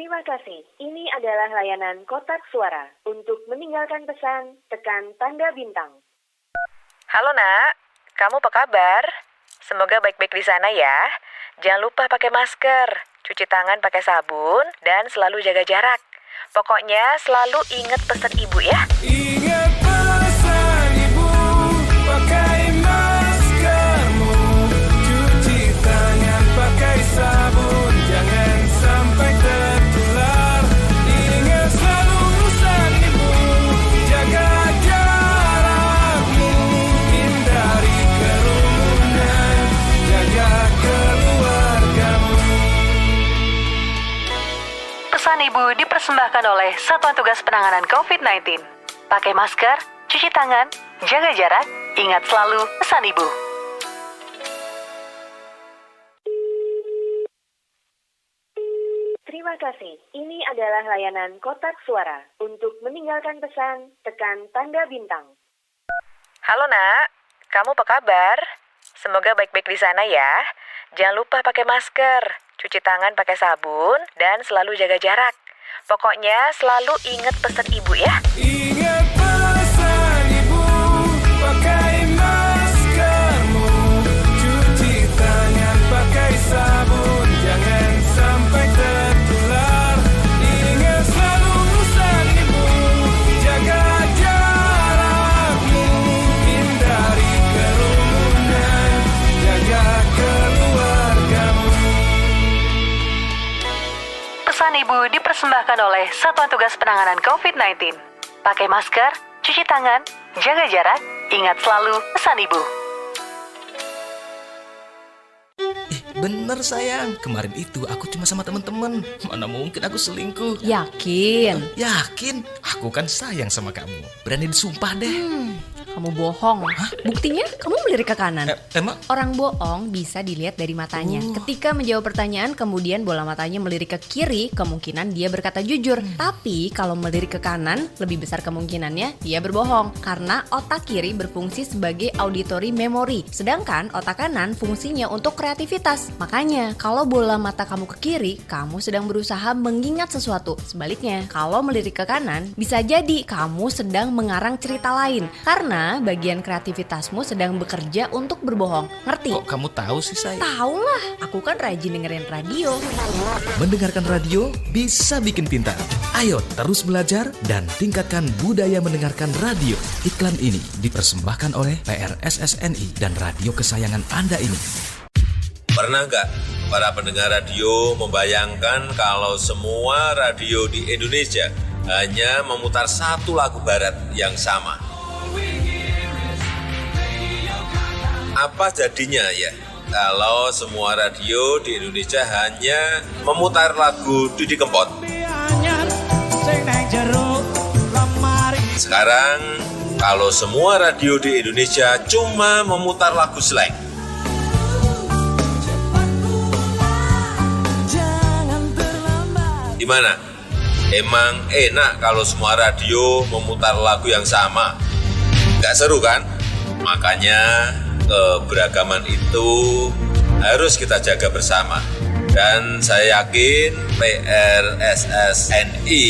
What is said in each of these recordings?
Terima kasih. Ini adalah layanan kotak suara. Untuk meninggalkan pesan, tekan tanda bintang. Halo nak, kamu apa kabar? Semoga baik-baik di sana ya. Jangan lupa pakai masker, cuci tangan pakai sabun, dan selalu jaga jarak. Pokoknya selalu ingat pesan ibu ya. Ingat pesan ibu, pakai maskermu, cuci tangan pakai sabun, jangan sampai tertular. Ingat selalu pesan ibu, jaga jarakmu, hindari kerumunan, jaga keluargamu. Pesan ibu dipersembahkan oleh Satuan Tugas Penanganan COVID-19. Pakai masker, cuci tangan, jaga jarak, ingat selalu pesan ibu. Terima kasih. Ini adalah layanan kotak suara. Untuk meninggalkan pesan, tekan tanda bintang. Halo nak, kamu apa kabar? Semoga baik-baik di sana ya. Jangan lupa pakai masker, cuci tangan pakai sabun, dan selalu jaga jarak. Pokoknya selalu ingat pesan ibu ya. Ingat pesan ibu, pakai maskermu, cuci tangan pakai sabun, jangan sampai tertular. Ingat selalu pesan ibu, jaga jarakmu, hindari kerumunan, jaga keluargamu. Pesan ibu dipersembahkan oleh Satuan Tugas Penanganan COVID-19. Pakai masker, cuci tangan, jaga jarak, ingat selalu pesan ibu. Bener sayang, kemarin itu aku cuma sama temen-temen. Mana mungkin aku selingkuh. Yakin? Yakin, aku kan sayang sama kamu. Berani disumpah deh. Kamu bohong. Buktinya kamu melirik ke kanan. Emang? Orang bohong bisa dilihat dari matanya. Ketika menjawab pertanyaan kemudian bola matanya melirik ke kiri, kemungkinan dia berkata jujur. Tapi kalau melirik ke kanan, lebih besar kemungkinannya dia berbohong. Karena otak kiri berfungsi sebagai auditory memory, sedangkan otak kanan fungsinya untuk kreativitas. Makanya kalau bola mata kamu ke kiri, kamu sedang berusaha mengingat sesuatu. Sebaliknya, kalau melirik ke kanan, bisa jadi kamu sedang mengarang cerita lain. Karena bagian kreativitasmu sedang bekerja untuk berbohong. Ngerti? Kok kamu tahu sih sayang? Tahu lah, aku kan rajin dengerin radio. Mendengarkan radio bisa bikin pintar. Ayo terus belajar dan tingkatkan budaya mendengarkan radio. Iklan ini dipersembahkan oleh PRSSNI dan radio kesayangan Anda ini. Pernah nggak para pendengar radio membayangkan kalau semua radio di Indonesia hanya memutar satu lagu barat yang sama? Apa jadinya ya kalau semua radio di Indonesia hanya memutar lagu Didi Kempot? Sekarang kalau semua radio di Indonesia cuma memutar lagu slang. Gimana? Emang enak kalau semua radio memutar lagu yang sama? Nggak seru kan? Makanya keberagaman itu harus kita jaga bersama. Dan saya yakin PRSSNI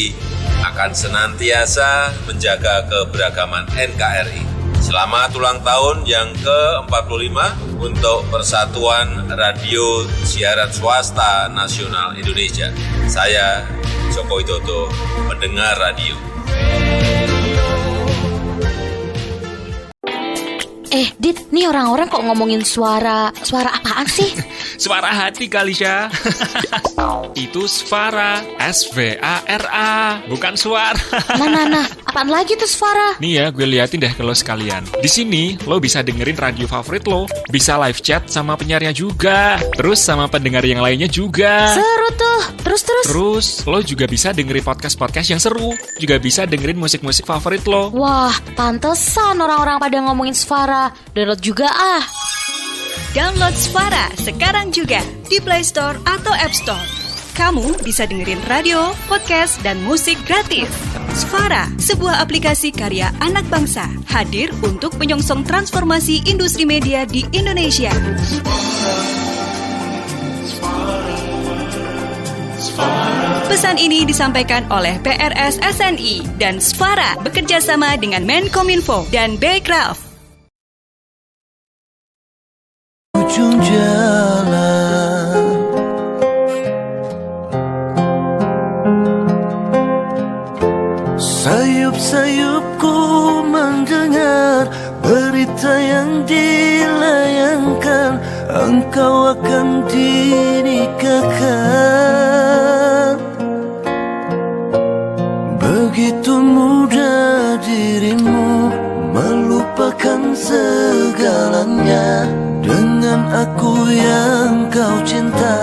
akan senantiasa menjaga keberagaman NKRI. Selamat ulang tahun yang ke-45 untuk Persatuan Radio Siaran Swasta Nasional Indonesia. Saya Joko Widodo, pendengar radio. Dit, nih orang-orang kok ngomongin suara apaan sih? Suara hati kali, Syah. Itu Svara, S-V-A-R-A, bukan suara. Nah, apaan lagi tuh Svara? Nih ya, gue liatin deh ke lo sekalian. Di sini, lo bisa dengerin radio favorit lo, bisa live chat sama penyiarnya juga, terus sama pendengar yang lainnya juga. Seru tuh, terus? Terus, lo juga bisa dengerin podcast-podcast yang seru, juga bisa dengerin musik-musik favorit lo. Wah, pantesan orang-orang pada ngomongin Svara. Download juga ah. Download Svara sekarang juga di Play Store atau App Store. Kamu bisa dengerin radio, podcast, dan musik gratis. Svara, sebuah aplikasi karya anak bangsa, hadir untuk menyongsong transformasi industri media di Indonesia. Pesan ini disampaikan oleh PRS SNI dan Sfara bekerjasama dengan Menkominfo dan Bekraf. Ujung jalan, sayup-sayupku mendengar berita yang dilayangkan, engkau akan dinikahkan. Begitu mudah dirimu melupakan segalanya dengan aku yang kau cinta.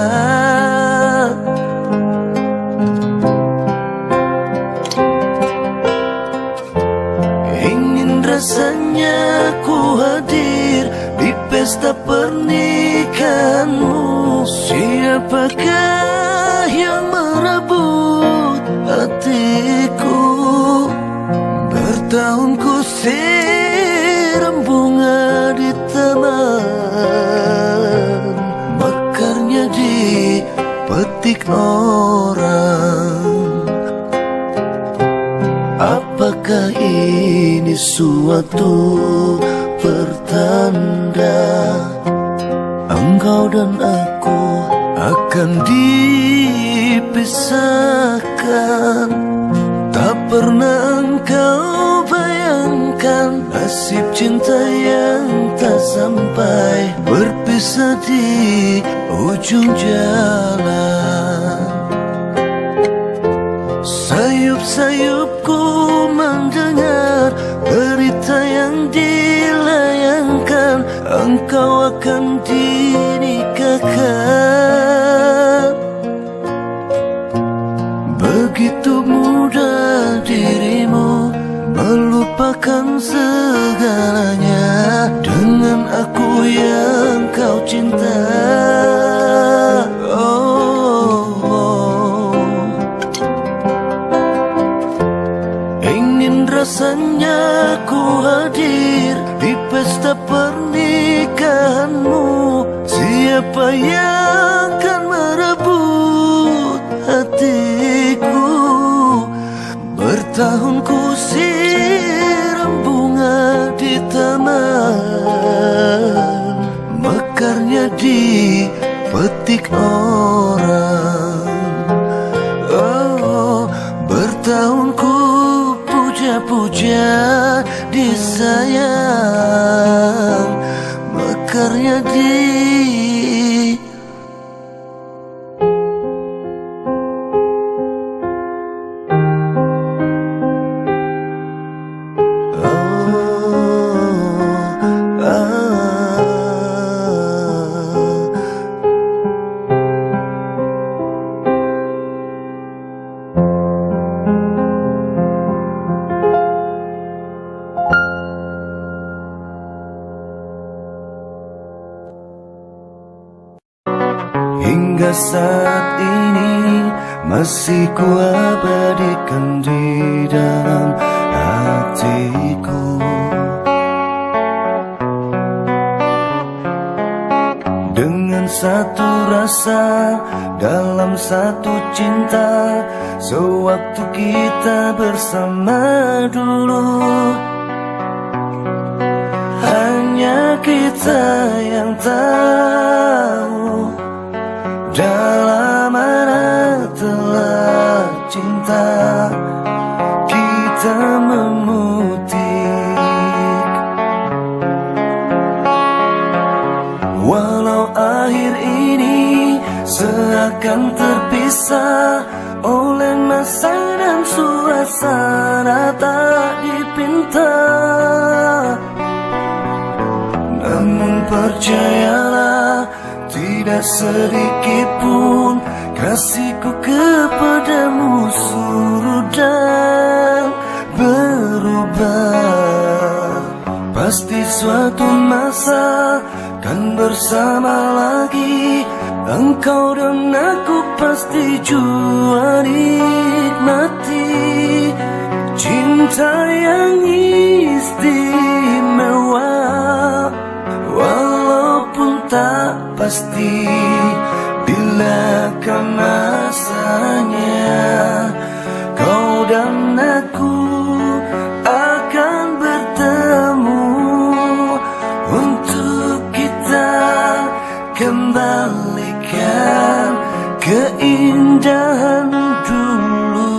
Ingin rasanya ku hadir di pesta pernikahanmu. Siapakah yang merebut hatiku? Bertahun ku siram bunga di taman, mekarnya dipetik orang. Apakah ini suatu pertanda engkau dan aku akan dipisahkan? Tak pernah engkau bayangkan nasib cinta yang tak sampai, berpisah di ujung jalan. Sayup-sayupku mendengar berita yang dilayangkan, engkau akan dinikahkan. Begitu mudah dirimu melupakan segalanya dengan aku yang kau cinta. Ingin rasanya ku hadir di pesta pernikahanmu. Siapa yang akan merebut hatiku? Bertahun ku siram bunga di taman, mekarnya dipetik orang. Oh, bertahun ku puja-puja disayang, mekarnya hingga saat ini masih ku abadikan di dalam hatiku. Dengan satu rasa dalam satu cinta, sewaktu kita bersama dulu, hanya kita yang tahu dalam mana telah cinta kita memutik. Walau akhir ini seakan terpisah oleh masa dan suasana tak dipinta, namun percayalah, tidak sedikit pun kasihku kepadamu surut dan berubah. Pasti suatu masa kan bersama lagi, engkau dan aku pasti jua nikmati cinta yang istimewa. Walaupun tak pasti bila Bilakah masanya kau dan aku akan bertemu untuk kita kembalikan keindahan dulu.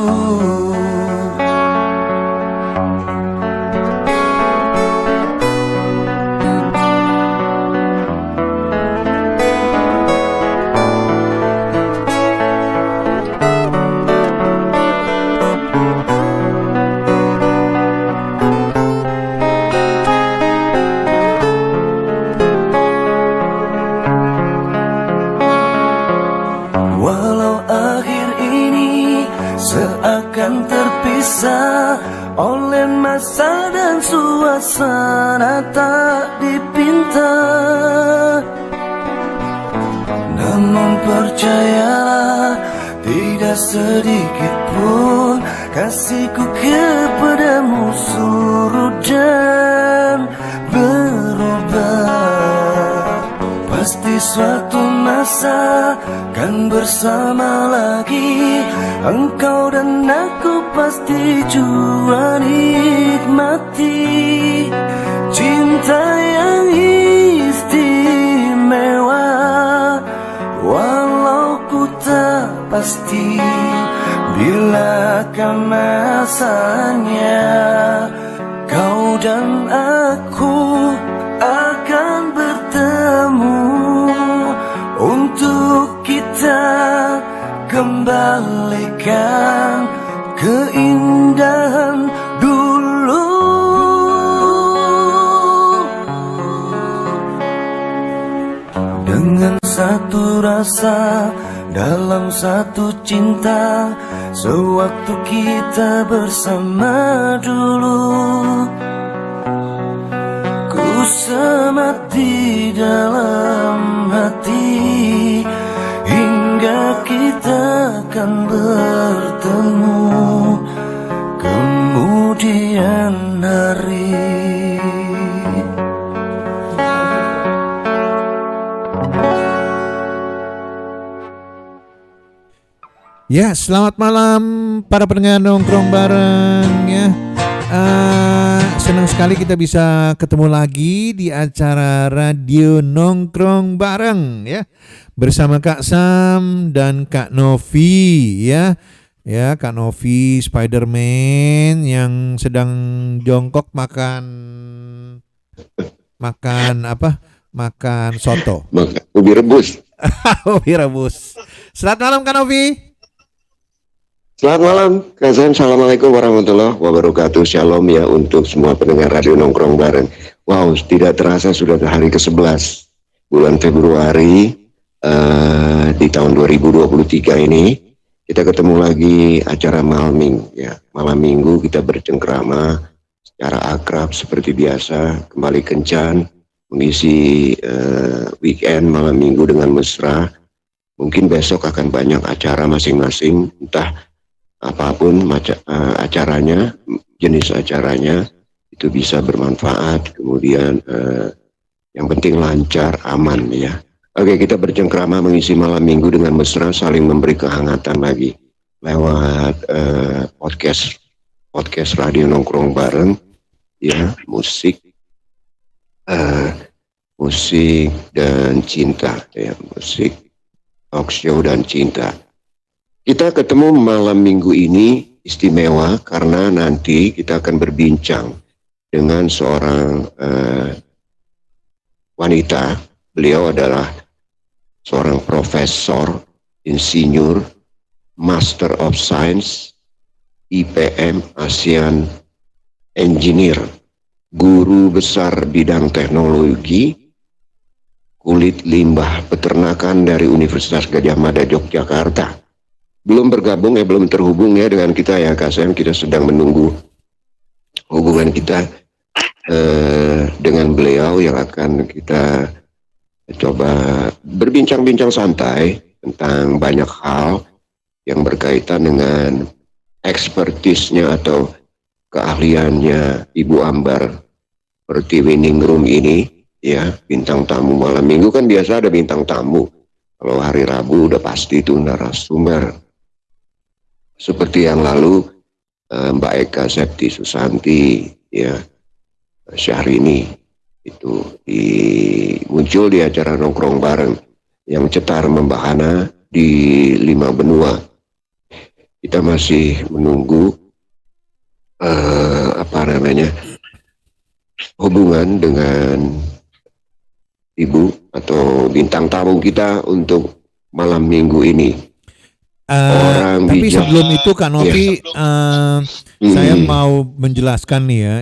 Walau akhir ini seakan terpisah oleh masa dan suasana tak dipinta, namun percayalah tidak sedikit pun kasihku kepadamu surut dan berubah. Pasti suatu masa kan bersama lagi, engkau dan aku pasti jua nikmati cinta yang istimewa. Walau ku tak pasti bilakah masanya kau dan aku akan bertemu untuk kita kembalikan keindahan dulu. Dengan satu rasa dalam satu cinta, sewaktu kita bersama dulu, ku semat di dalam hati hingga kita akan bertemu kemudian hari. Ya, selamat malam para pendengar nongkrong bareng ya. Senang sekali kita bisa ketemu lagi di acara Radio Nongkrong Bareng ya, bersama Kak Sam dan Kak Novi ya. Ya, Kak Novi Spiderman yang sedang jongkok makan apa? Makan soto. Ubi rebus. Ubi rebus. Selamat malam Kak Novi. Selamat malam, Kak Sam. Assalamualaikum warahmatullahi wabarakatuh. Shalom ya untuk semua pendengar Radio Nongkrong Bareng. Wow, tidak terasa sudah ke hari ke-11 bulan Februari di tahun 2023 ini. Kita ketemu lagi acara malam minggu ya. Malam minggu kita bercengkrama secara akrab seperti biasa, kembali kencan mengisi weekend malam minggu dengan mesra. Mungkin besok akan banyak acara masing-masing, entah apapun acaranya, jenis acaranya itu bisa bermanfaat, kemudian yang penting lancar, aman ya. Oke, kita bercengkrama mengisi malam minggu dengan mesra, saling memberi kehangatan lagi lewat podcast Radio Nongkrong Bareng ya, musik dan cinta ya, musik, talk show dan cinta. Kita ketemu malam minggu ini istimewa karena nanti kita akan berbincang dengan seorang wanita. Beliau adalah seorang profesor, insinyur, Master of Science, IPM, ASEAN Engineer, guru besar bidang teknologi, kulit limbah peternakan dari Universitas Gadjah Mada Yogyakarta. Belum bergabung belum terhubung ya dengan kita ya Kak Sam. Kita sedang menunggu hubungan kita dengan beliau yang akan kita coba berbincang-bincang santai tentang banyak hal yang berkaitan dengan ekspertisnya atau keahliannya Ibu Ambar seperti Winning Room ini ya, bintang tamu malam minggu kan biasa ada bintang tamu. Kalau hari Rabu udah pasti itu narasumber. Seperti yang lalu Mbak Eka Septi Susanti, ya, Syahrini itu muncul di acara nongkrong bareng yang cetar membahana di 5 benua. Kita masih menunggu hubungan dengan Ibu atau bintang tamu kita untuk malam minggu ini. Tapi bijak. Sebelum itu Kak Novi, saya mau menjelaskan nih ya.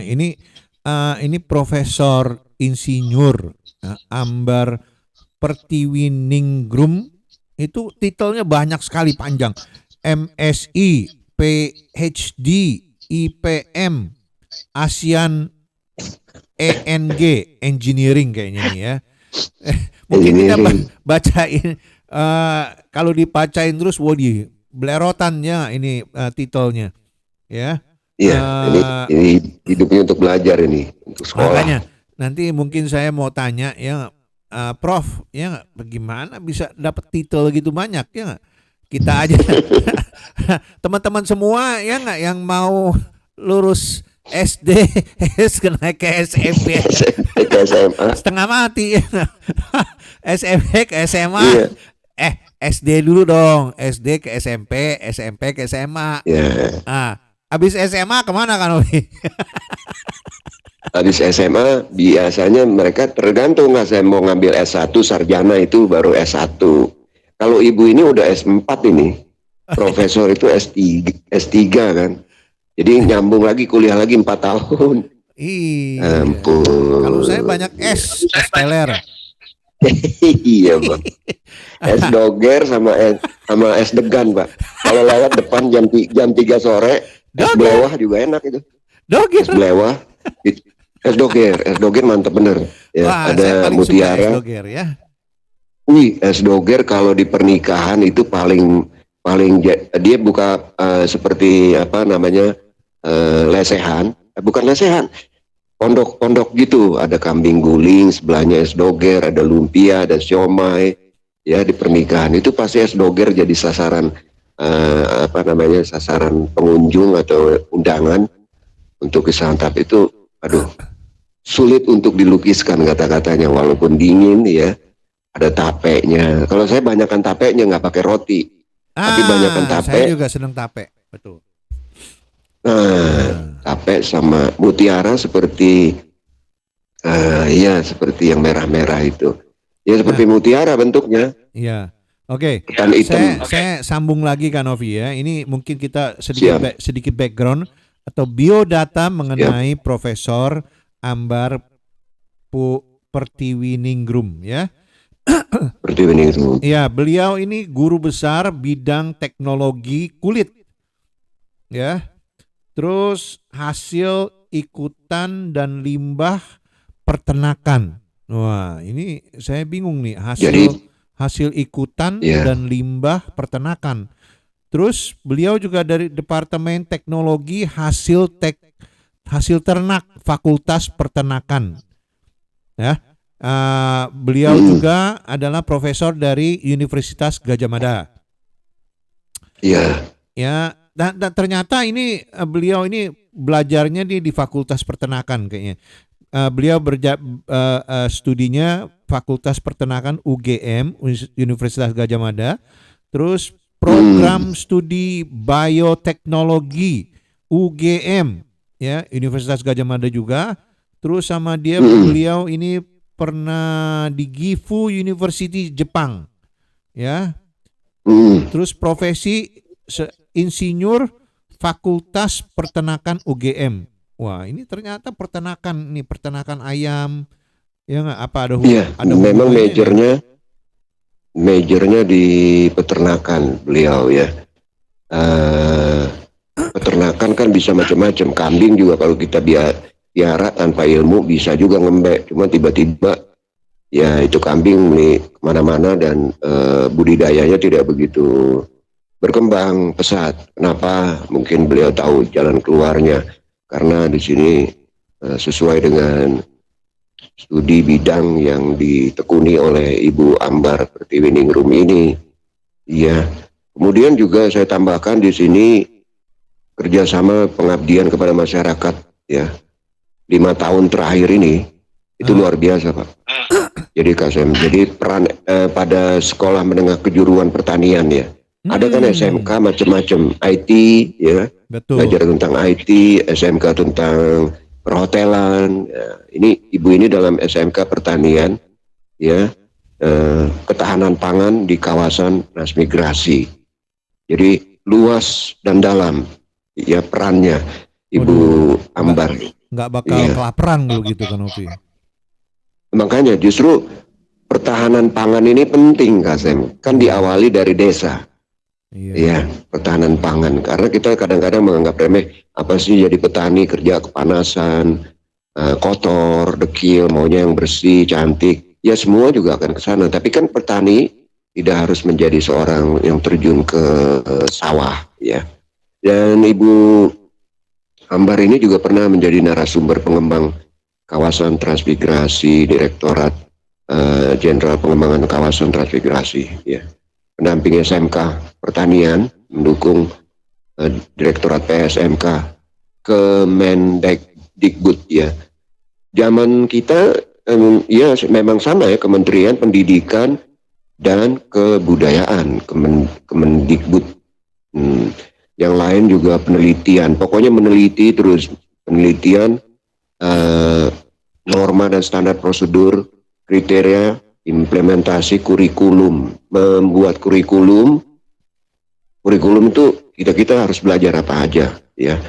Ini Profesor Insinyur Ambar Pertiwiningrum, itu titelnya banyak sekali, panjang. MSI, PhD, IPM, ASEAN, ENG, Engineering kayaknya nih ya. Mungkin kita bacain, kalau dibacain terus belerotannya ini titelnya ya. Iya, ini hidupnya untuk belajar ini, untuk sekolah. Makanya nanti mungkin saya mau tanya ya, Prof, ya bagaimana bisa dapat titel gitu banyak ya nggak? Kita aja teman-teman semua ya nggak, yang mau lurus SD naik ke SMP ke SMA setengah mati. SMP ke SMA, iya. SD dulu dong, SD ke SMP, SMP ke SMA. Habis SMA kemana kan Ovi? Habis SMA biasanya mereka tergantung, nggak, saya mau ngambil S1 sarjana itu baru S1. Kalau ibu ini udah S4 ini, profesor itu S3 kan. Jadi nyambung lagi, kuliah lagi 4 tahun. Iya. Ampun. Kalau saya banyak S teler. Iya Bang. S doger sama S degan Pak. Kalau lewat depan jam 3 sore, es belewah juga enak itu. Doger. Es belewah. Es doger mantep bener. Ya, wah, ada mutiara. Es doger ya. Es doger kalau di pernikahan itu paling dia buka seperti apa namanya, lesehan, bukan lesehan, pondok gitu, ada kambing guling, sebelahnya es doger, ada lumpia, ada siomay, ya di pernikahan itu pasti es doger jadi sasaran sasaran pengunjung atau undangan untuk disantap. Itu sulit untuk dilukiskan kata-katanya, walaupun dingin ya, ada tapenya. Kalau saya banyakkan tapenya, nggak pakai roti. Tapi banyakkan tape. Saya juga senang tape, betul. Tape sama mutiara seperti seperti yang merah-merah itu. Ya seperti mutiara bentuknya. Iya. Oke. Saya sambung lagi Kak Novi ya. Ini mungkin kita sedikit background atau biodata mengenai Profesor Ambar Pertiwiningrum ya. Ya, beliau ini guru besar bidang teknologi kulit. Ya. Terus hasil ikutan dan limbah peternakan. Wah, ini saya bingung nih, hasil ikutan dan limbah peternakan. Terus beliau juga dari Departemen Teknologi hasil ternak Fakultas Peternakan. Ya. Beliau juga adalah profesor dari Universitas Gadjah Mada. Iya. Ya, dan ternyata ini beliau ini belajarnya di Fakultas Peternakan kayaknya. Beliau studinya Fakultas Peternakan UGM, Universitas Gadjah Mada. Terus program studi bioteknologi UGM, ya, Universitas Gadjah Mada juga. Terus sama dia beliau ini pernah di Gifu University Jepang, ya. Terus profesi insinyur Fakultas Peternakan UGM. Wah, ini ternyata peternakan ayam, ya nggak, apa ada memang majornya di peternakan beliau ya. Peternakan kan bisa macam-macam. Kambing juga kalau kita piara tanpa ilmu bisa juga ngembek, cuma tiba-tiba ya itu kambing nih kemana-mana dan budidayanya tidak begitu berkembang pesat. Kenapa? Mungkin beliau tahu jalan keluarnya, karena di sini sesuai dengan studi bidang yang ditekuni oleh Ibu Ambar Pertiwiningrum ini. Ya, kemudian juga saya tambahkan di sini kerjasama pengabdian kepada masyarakat ya. 5 tahun terakhir ini itu luar biasa, Pak. Jadi KSM, jadi peran pada sekolah menengah kejuruan pertanian ya. Ada kan SMK macam-macam, IT ya, belajar tentang IT, SMK tentang perhotelan. Ya. Ini ibu ini dalam SMK pertanian ya, ketahanan pangan di kawasan transmigrasi. Jadi luas dan dalam ya perannya Ibu Ambar. Nggak bakal kelaparan gitu kan Novi. Makanya justru pertahanan pangan ini penting Kasem. Kan diawali dari desa. Iya, pertahanan pangan. Karena kita kadang-kadang menganggap remeh, apa sih jadi petani kerja kepanasan, kotor, dekil, maunya yang bersih, cantik. Ya semua juga akan ke sana. Tapi kan petani tidak harus menjadi seorang yang terjun ke sawah ya. Dan Ibu Ambar ini juga pernah menjadi narasumber pengembang kawasan transmigrasi Direktorat Jenderal Pengembangan Kawasan Transmigrasi ya. Pendamping SMK Pertanian mendukung Direktorat PSMK Kemendikbud ya. Zaman kita ya memang sama ya, Kementerian Pendidikan dan Kebudayaan, Kemendikbud. Yang lain juga penelitian, pokoknya meneliti terus, penelitian norma dan standar prosedur, kriteria, implementasi kurikulum, membuat kurikulum itu kita harus belajar apa aja ya.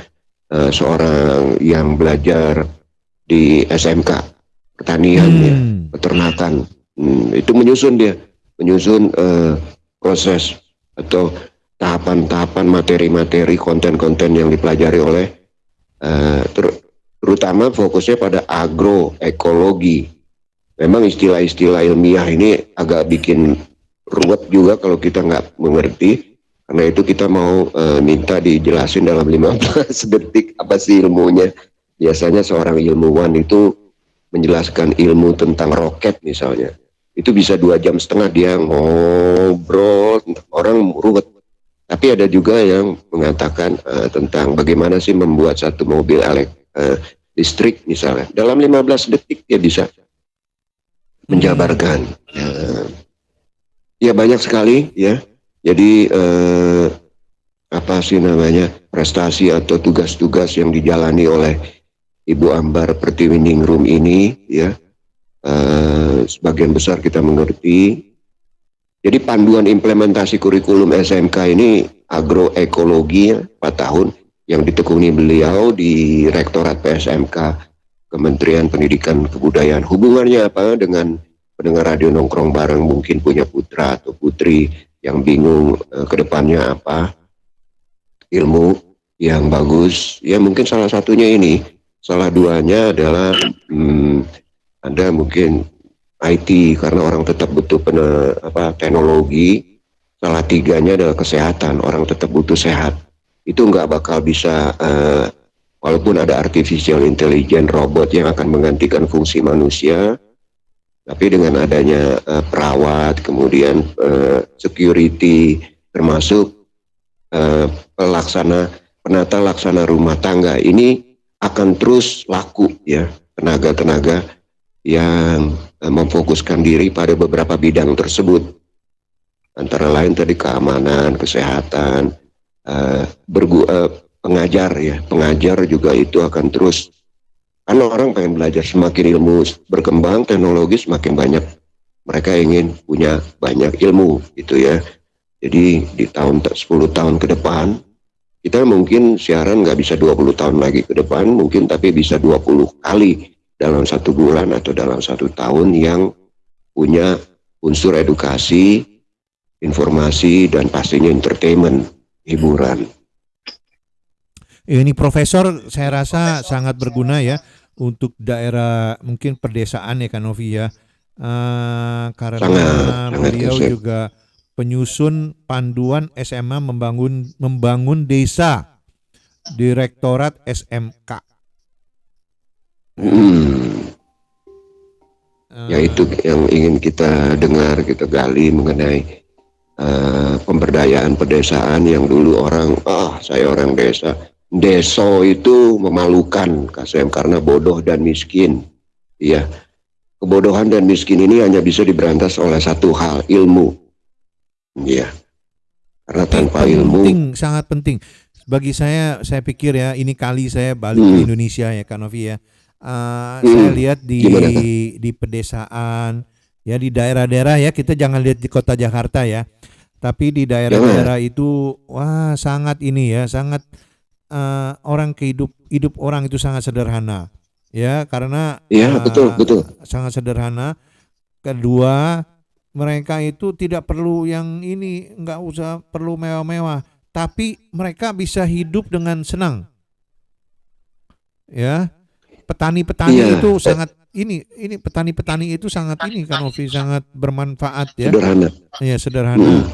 Seorang yang belajar di SMK pertanian ya, peternakan, itu menyusun proses atau tahapan-tahapan materi-materi konten-konten yang dipelajari oleh terutama fokusnya pada agroekologi. Memang istilah-istilah ilmiah ini agak bikin ruwet juga kalau kita nggak mengerti. Karena itu kita mau minta dijelasin dalam 15 detik apa sih ilmunya. Biasanya seorang ilmuwan itu menjelaskan ilmu tentang roket misalnya. Itu bisa 2,5 jam dia ngobrol, orang ruwet. Tapi ada juga yang mengatakan tentang bagaimana sih membuat satu mobil listrik misalnya. Dalam 15 detik dia bisa menjabarkan. Ya banyak sekali ya. Jadi apa sih namanya, prestasi atau tugas-tugas yang dijalani oleh Ibu Ambar Pertiwiningrum ini ya. Sebagian besar kita mengerti. Jadi panduan implementasi kurikulum SMK ini agroekologi 4 tahun yang ditekuni beliau di Rektorat PSMK Kementerian Pendidikan Kebudayaan. Hubungannya apa dengan pendengar radio nongkrong bareng mungkin punya putra atau putri yang bingung ke depannya apa ilmu yang bagus ya, mungkin salah satunya ini, salah duanya adalah ada mungkin IT karena orang tetap butuh teknologi, salah tiganya adalah kesehatan, orang tetap butuh sehat. Itu nggak bakal bisa walaupun ada artificial intelligence, robot yang akan menggantikan fungsi manusia, tapi dengan adanya perawat, kemudian security, termasuk penata laksana rumah tangga, ini akan terus laku ya, tenaga-tenaga yang memfokuskan diri pada beberapa bidang tersebut. Antara lain tadi keamanan, kesehatan, pengajar ya, pengajar juga itu akan terus, karena orang pengen belajar, semakin ilmu berkembang, teknologi semakin banyak, mereka ingin punya banyak ilmu gitu ya. Jadi di 10 tahun ke depan kita mungkin siaran nggak bisa 20 tahun lagi ke depan mungkin, tapi bisa 20 kali dalam 1 bulan atau dalam 1 tahun yang punya unsur edukasi, informasi, dan pastinya entertainment, hiburan. Ini Profesor saya rasa sangat berguna ya untuk daerah mungkin pedesaan ya kan Novi ya, karena sangat beliau juga penyusun panduan SMA membangun desa, Direktorat SMK. Yaitu yang ingin kita dengar, kita gali mengenai pemberdayaan pedesaan yang dulu orang, saya orang desa. Deso itu memalukan KSM karena bodoh dan miskin. Iya, kebodohan dan miskin ini hanya bisa diberantas oleh satu hal, ilmu. Iya, karena tanpa ilmu. Penting, sangat penting. Bagi saya pikir ya, ini kali saya balik ke Indonesia ya, Kak Novi ya. Saya lihat di pedesaan, ya di daerah-daerah ya, kita jangan lihat di kota Jakarta ya. Tapi di daerah-daerah itu, wah sangat ini ya, sangat orang hidup orang itu sangat sederhana ya, karena betul sangat sederhana. Kedua, mereka itu tidak perlu yang ini, nggak usah perlu mewah-mewah, tapi mereka bisa hidup dengan senang ya. Petani-petani itu sangat ini petani-petani itu sangat ini kan Novi, sangat bermanfaat ya, sederhana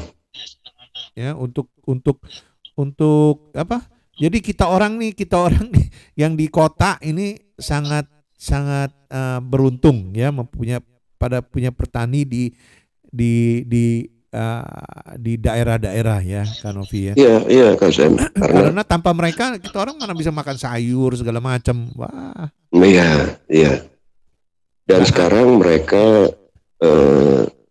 ya, untuk apa. Jadi kita orang yang di kota ini sangat beruntung ya, punya petani di daerah-daerah ya, Kak Novi ya. Iya Kak Sam. Karena tanpa mereka kita orang mana bisa makan sayur segala macam. Wah. Iya. Dan sekarang mereka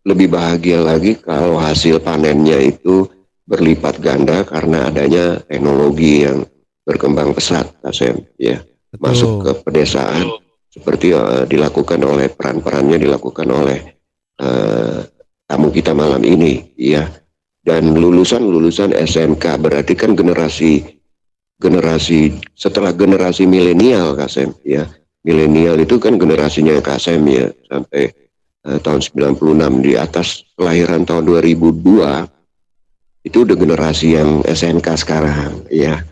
lebih bahagia lagi kalau hasil panennya itu berlipat ganda karena adanya teknologi yang berkembang pesat, Kasem, ya. Masuk ke pedesaan seperti dilakukan oleh peran-perannya dilakukan oleh tamu kita malam ini, ya. Dan lulusan SMK berarti kan generasi setelah generasi milenial, Kasem, ya. Milenial itu kan generasinya Kasem ya, sampai tahun 96, di atas kelahiran tahun 2002 itu udah generasi yang SMK sekarang ya.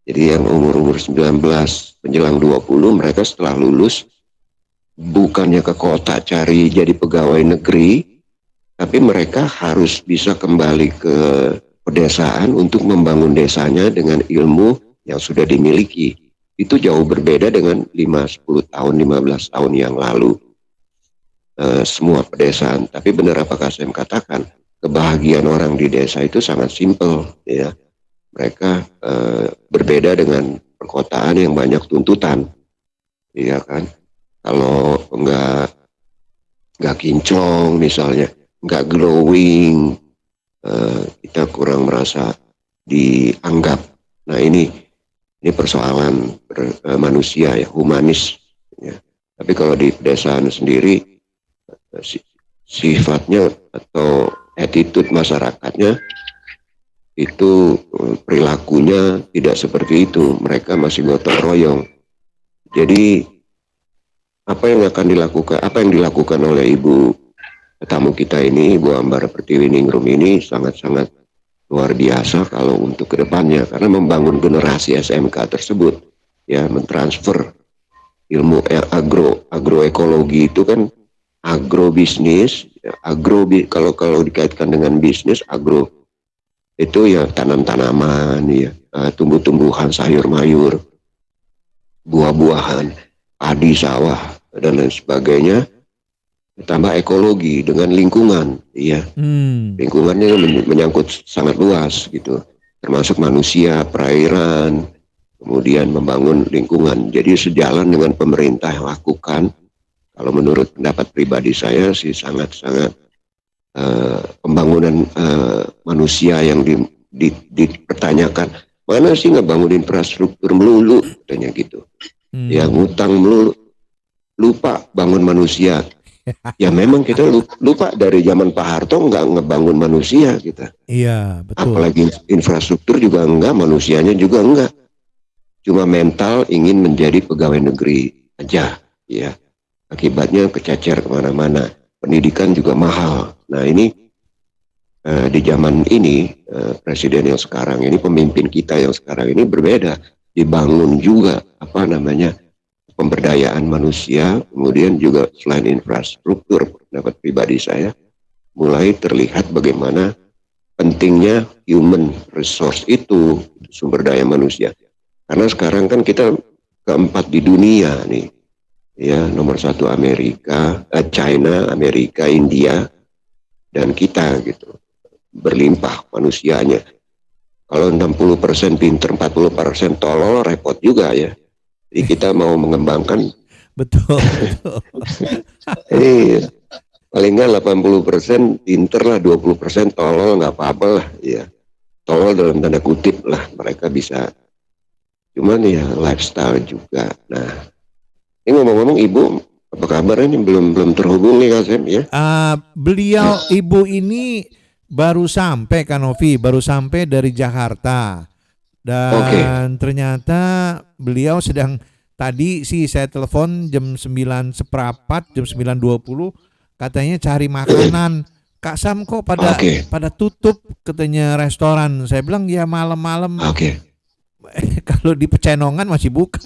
Jadi yang umur 19 menjelang 20, mereka setelah lulus bukannya ke kota cari jadi pegawai negeri, tapi mereka harus bisa kembali ke pedesaan untuk membangun desanya dengan ilmu yang sudah dimiliki. Itu jauh berbeda dengan 5-10 tahun, 15 tahun yang lalu. Semua pedesaan, tapi benar apa Kasem katakan, kebahagiaan orang di desa itu sangat simpel ya. Mereka berbeda dengan perkotaan yang banyak tuntutan, iya kan. Kalau nggak kinclong misalnya, nggak glowing, kita kurang merasa dianggap. Nah ini persoalan manusia ya, humanis ya. Tapi kalau di pedesaan sendiri sifatnya atau attitude masyarakatnya itu perilakunya tidak seperti itu. Mereka masih gotong royong. Jadi apa yang dilakukan oleh Ibu tamu kita ini, Ibu Ambara Pertiwi-Ningrum ini sangat-sangat luar biasa kalau untuk kedepannya, karena membangun generasi SMK tersebut ya, mentransfer ilmu agroekologi itu kan agrobisnis, kalau dikaitkan dengan bisnis, agro itu ya tanam-tanaman ya, tumbuh-tumbuhan, sayur-mayur, buah-buahan, padi, sawah dan lain sebagainya. Tambah ekologi dengan lingkungan, ya. Lingkungannya menyangkut sangat luas gitu, termasuk manusia, perairan, kemudian membangun lingkungan. Jadi sejalan dengan pemerintah yang lakukan. Kalau menurut pendapat pribadi saya sih sangat-sangat pembangunan manusia yang dipertanyakan. Mana sih ngebangun infrastruktur melulu, katanya gitu. Ya ngutang melulu, lupa bangun manusia. Ya memang kita lupa dari zaman Pak Harto nggak ngebangun manusia kita. Iya betul. Apalagi infrastruktur juga enggak, manusianya juga enggak. Cuma mental ingin menjadi pegawai negeri aja, ya. Akibatnya kecacar kemana-mana. Pendidikan juga mahal. Nah ini di zaman ini presiden yang sekarang ini, pemimpin kita yang sekarang ini berbeda. Dibangun juga pemberdayaan manusia, kemudian juga selain infrastruktur, pendapat pribadi saya mulai terlihat bagaimana pentingnya human resource itu, sumber daya manusia. Karena sekarang kan kita keempat di dunia nih, ya nomor 1 Amerika, China, Amerika, India, dan kita gitu, berlimpah manusianya. Kalau 60% pinter, 40% tolol, repot juga ya. Jadi kita mau mengembangkan Betul. Iya, paling nggak 80% pinter lah, 20% tolol nggak apa-apa lah, ya. Tolol dalam tanda kutip lah, mereka bisa. Cuman ya lifestyle juga. Nah, ini ngomong-ngomong Ibu, apa kabar ini? Belum terhubung nih Kak Sam ya? Beliau Ibu ini baru sampai Kanovi, baru sampai dari Jakarta. Dan ternyata beliau sedang tadi sih saya telepon jam 9.15, jam 9.20 katanya cari makanan. Kak Sam kok pada tutup katanya restoran. Saya bilang ya malam-malam. Kalau di Pecenongan masih buka.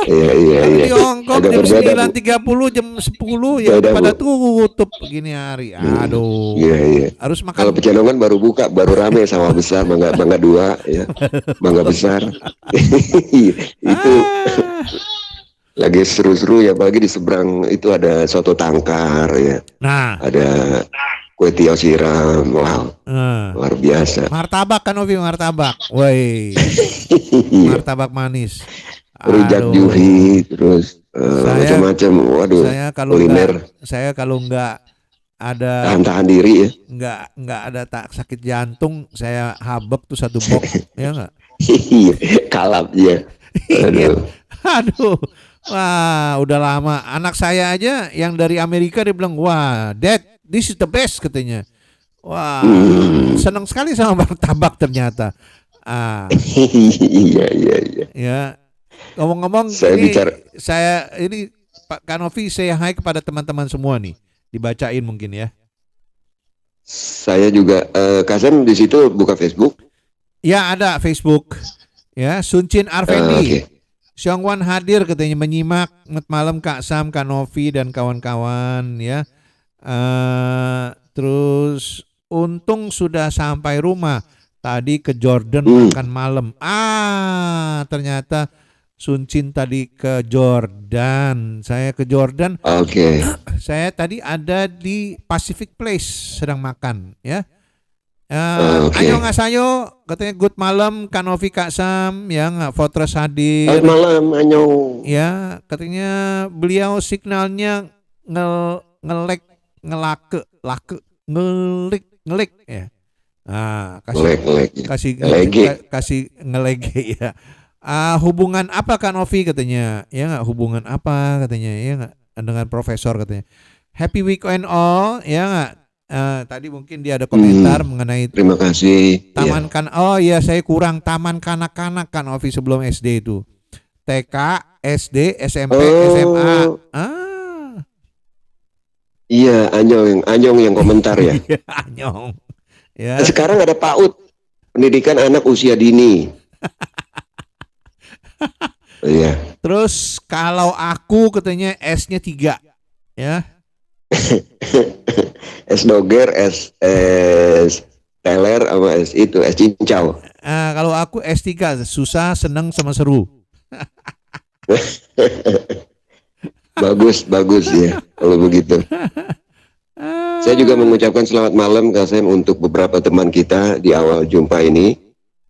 Iya. Di Hongkong jam 9.30, jam 10 ya udah pada tutup begini hari. Aduh. Iya. Harus makan. Kalau Pecenongan baru buka, baru rame sama besar, Bangga 2 ya. Bangga besar. Itu lagi seru-seru ya, apalagi di seberang itu ada soto tangkar ya. Nah, ada kue tiaw siram, wow, luar biasa. Martabak kan Ovi, martabak, woi, martabak manis, rujak juhi, terus macam-macam, waduh, kuliner. Saya kalau nggak ada tahan diri ya, nggak ada sakit jantung, saya habek tuh 1 box, ya nggak? Kalap ya. Aduh. Wah, udah lama. Anak saya aja yang dari Amerika dia bilang, wah, Dad, this is the best katanya. Wah, senang sekali sama martabak ternyata. Iya. Ya, ngomong-ngomong, saya ini Pak Kanovi, saya hai kepada teman-teman semua nih, dibacain mungkin ya. Saya juga, Kak Sam di situ buka Facebook. Ya ada Facebook. Ya, Suncin Arvendi. Xiongwan hadir katanya menyimak malam Kak Sam, Kak Novi dan kawan-kawan ya. Terus untung sudah sampai rumah. Tadi ke Jordan makan malam. Ternyata Suncin tadi ke Jordan. Saya ke Jordan. Saya tadi ada di Pacific Place sedang makan ya. Annyeonghaseyo katanya good malam Kanovi Kak Sam ya, nggak Fortress hadir. Good malam Annyeong. Ya katanya beliau signalnya ngelik ya. Kasih ngelege ya. Hubungan apa Kanovi katanya ya, nggak hubungan apa katanya ya, nggak dengan profesor katanya. Happy weekend all ya, nggak. Tadi mungkin dia ada komentar mengenai terima kasih taman oh ya saya kurang taman kanak-kanak kan Ovi sebelum SD itu TK, SD, SMP, SMA. Iya, Anyong yang komentar ya. Anyong. Ya. Sekarang ada PAUD, pendidikan anak usia dini. Iya. Terus kalau aku katanya S-nya 3 ya. Es doger, es teler sama es itu, es cincau. Kalau aku S3, susah, seneng sama seru. Bagus ya kalau begitu. Saya juga mengucapkan selamat malam Kak Sam untuk beberapa teman kita di awal jumpa ini.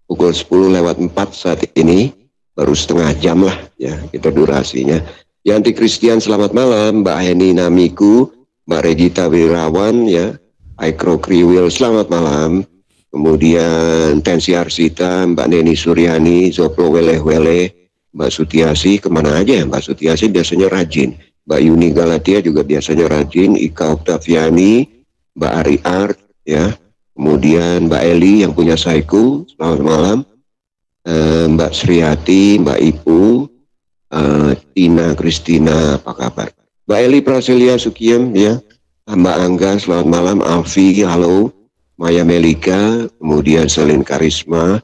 Pukul 10:04 saat ini, baru setengah jam lah ya kita durasinya. Yanti Christian selamat malam, Mbak Heni Namiku, Mbak Regita Wirawan ya, Aikro Kriwil selamat malam. Kemudian Tensi Arsita, Mbak Neni Suryani, Zoplo Weleh-Weleh, Mbak Sutiasi, kemana aja ya Mbak Sutiasi biasanya rajin. Mbak Yuni Galatia juga biasanya rajin, Ika Oktaviani, Mbak Ari Art ya. Kemudian Mbak Eli yang punya Saiku, selamat malam. Mbak Sriati, Mbak Ipu, Tina Kristina, apa kabar? Mbak Eli Praselia Sukiem ya, Mbak Angga selamat malam, Alfi halo, Maya Melika, kemudian Selin Karisma,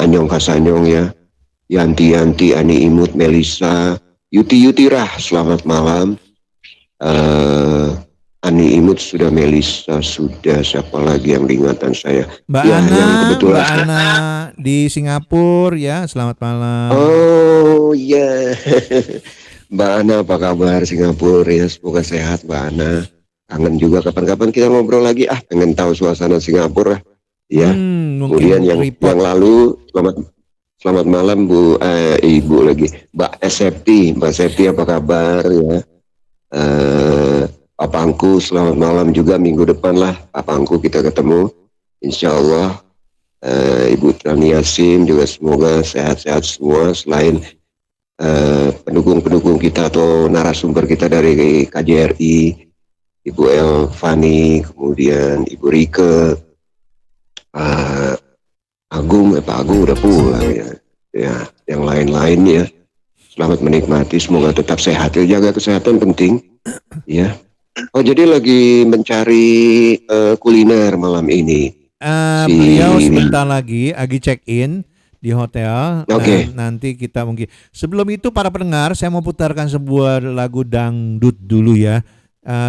Anyong Kasanyong ya, Yanti Ani Imut, Melisa, Yuti Rah selamat malam, Ani Imut sudah, Melisa sudah, siapa lagi yang diingatan saya? Mbak ya, Ana, yang kebetulan Mbak Ana di Singapura ya, selamat malam. Oh iya, Mbak Ana apa kabar Singapura ya? Semoga sehat Mbak Ana. Kangen juga kapan-kapan kita ngobrol lagi. Pengen tahu suasana Singapura ya. Kemudian yang lalu selamat malam Bu Ibu lagi. Mbak Septi apa kabar ya? Papangku selamat malam juga, minggu depan lah Papangku kita ketemu insya Allah. Ibu Trani Yasin juga semoga sehat-sehat semua, selain pendukung-pendukung kita atau narasumber kita dari KJRI, Ibu Elvani, kemudian Ibu Rike, Agung, Pak Agung udah pulang ya, yang lain-lain ya. Selamat menikmati, semoga tetap sehat ya, jaga kesehatan penting ya. Oh jadi lagi mencari kuliner malam ini. Beliau sebentar lagi check-in di hotel. Oke. Nanti kita mungkin sebelum itu para pendengar, saya mau putarkan sebuah lagu dangdut dulu ya.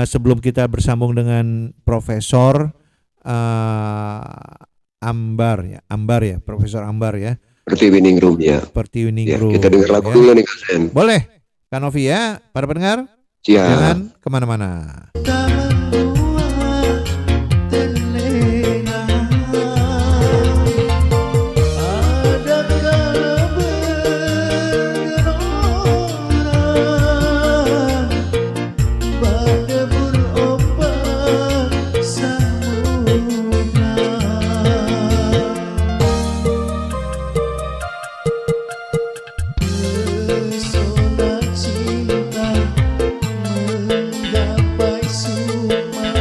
Sebelum kita bersambung dengan Profesor Ambar ya, Profesor Ambar ya. Seperti Winning Room ya. Seperti Winning Room. Kita dengar lagu dulu nih Kak. Boleh, Kak Novi ya, para pendengar. Siap. Jangan kemana-mana. Cinta menggapai semua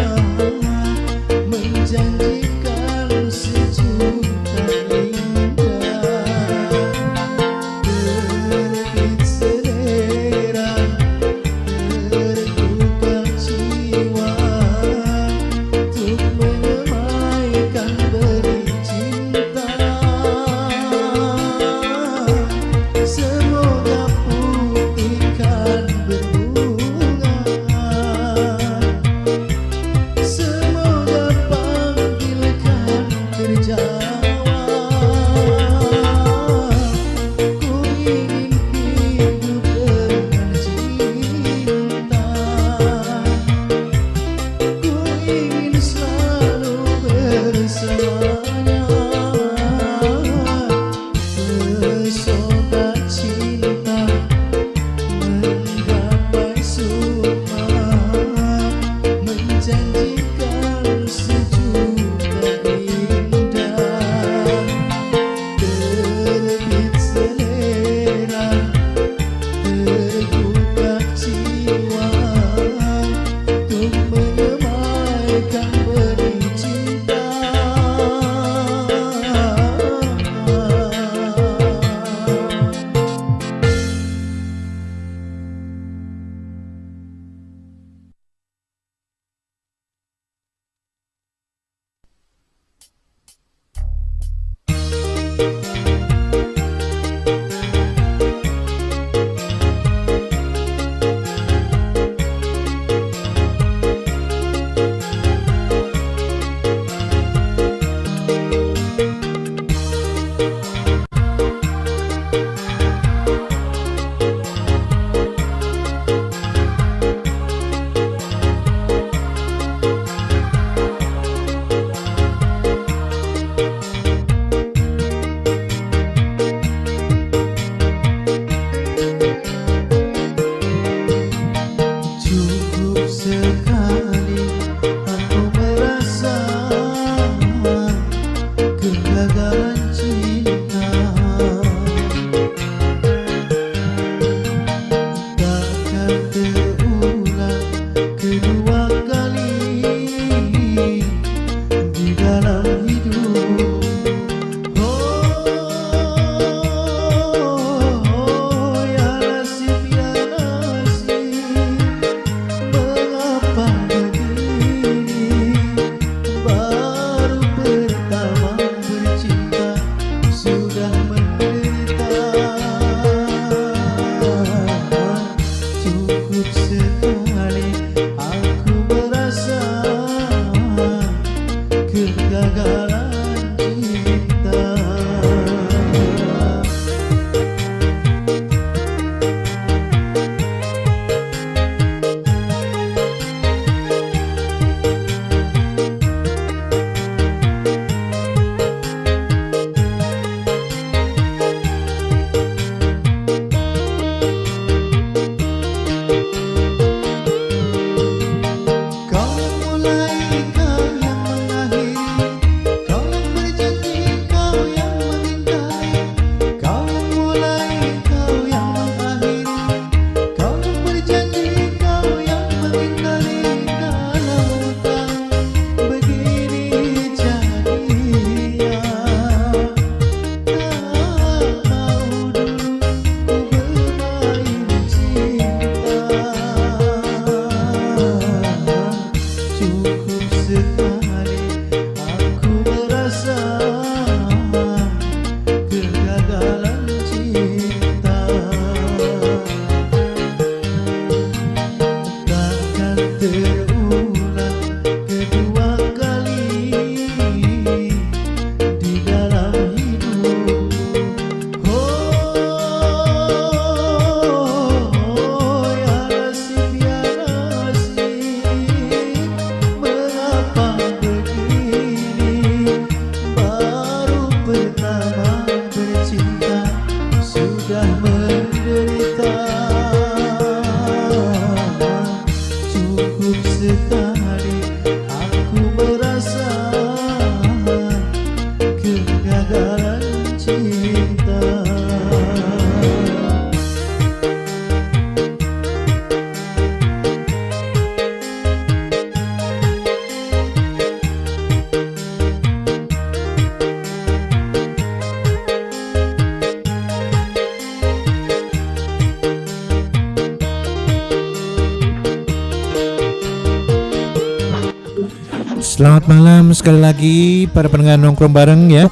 selamat malam sekali lagi para pendengar nongkrong bareng ya.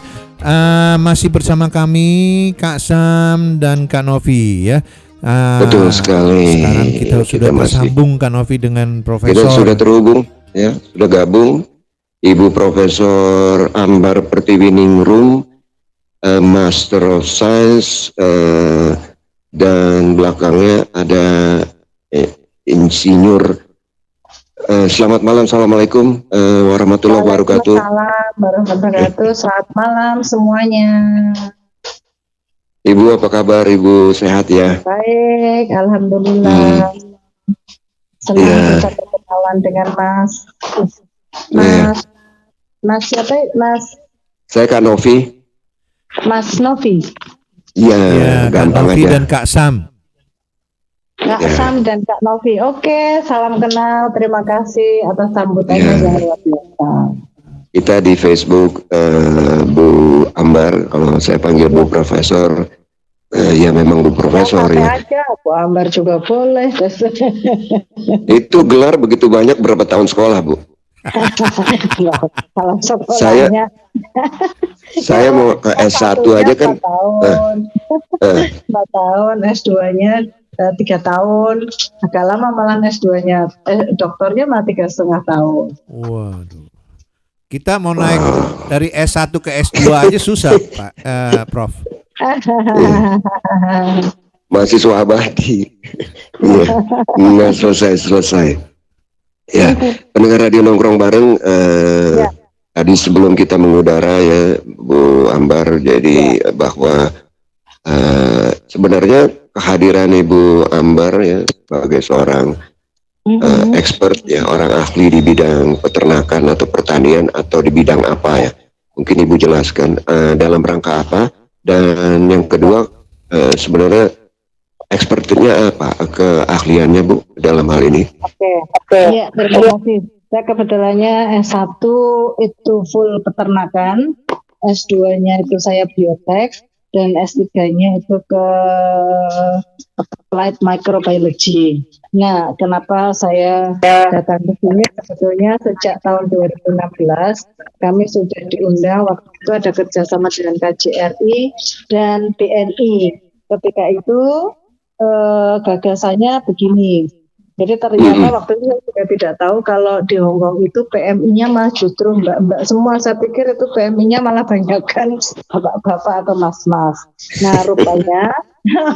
Masih bersama kami Kak Sam dan Kak Novi ya. Betul sekali. Sekarang kita sudah bersambung Kak Novi dengan Profesor. Kita sudah terhubung ya, sudah gabung Ibu Profesor Ambar Pertiwiningrum, Master of Science, dan belakangnya ada Insinyur. Selamat malam, assalamualaikum warahmatullahi wabarakatuh. Waalaikumsalam warahmatullahi wabarakatuh. Selamat malam semuanya. Ibu apa kabar? Ibu sehat ya? Baik, alhamdulillah. Senang bisa berkenalan dengan Mas. Mas siapa? Mas. Saya Kak Novi. Mas Novi. Iya, gampang Kak Novi aja. dan Kak Sam. Kak Sam dan Kak Novi. Oke, salam kenal. Terima kasih atas sambutannya yang luar biasa. Kita di Facebook Bu Ambar, kalau saya panggil Bu Profesor, ya memang Bu Profesor ya. Aja, Bu Ambar juga boleh. Itu gelar begitu banyak, berapa tahun sekolah Bu? Kalau sekolahnya Saya mau ke S1 aja kan 4 tahun, S2-nya 3 tahun, agak lama malah S2-nya, doktornya malah 3,5 tahun. Waduh, kita mau naik dari S1 ke S2 aja susah Pak, Prof. Mahasiswa abadi. Iya, nggak selesai. Ya, pendengar radio nongkrong bareng. Tadi sebelum kita mengudara ya Bu Ambar, jadi bahwa sebenarnya kehadiran Ibu Ambar ya sebagai seorang expert ya, orang ahli di bidang peternakan atau pertanian atau di bidang apa ya, mungkin Ibu jelaskan dalam rangka apa, dan yang kedua sebenarnya expertnya apa, keahliannya Bu dalam hal ini. Oke. Ya, terima kasih. Saya kebetulannya S1 itu full peternakan, S2-nya itu saya biotek, dan S3-nya itu ke applied microbiology. Nah, kenapa saya datang ke sini? Sebetulnya sejak tahun 2016 kami sudah diundang, waktu itu ada kerjasama dengan KJRI dan BNI. Ketika itu gagasannya begini. Jadi ternyata waktu itu saya juga tidak tahu kalau di Hongkong itu PMI-nya malah justru mbak-mbak semua. Saya pikir itu PMI-nya malah banyakkan bapak-bapak atau mas-mas. Nah rupanya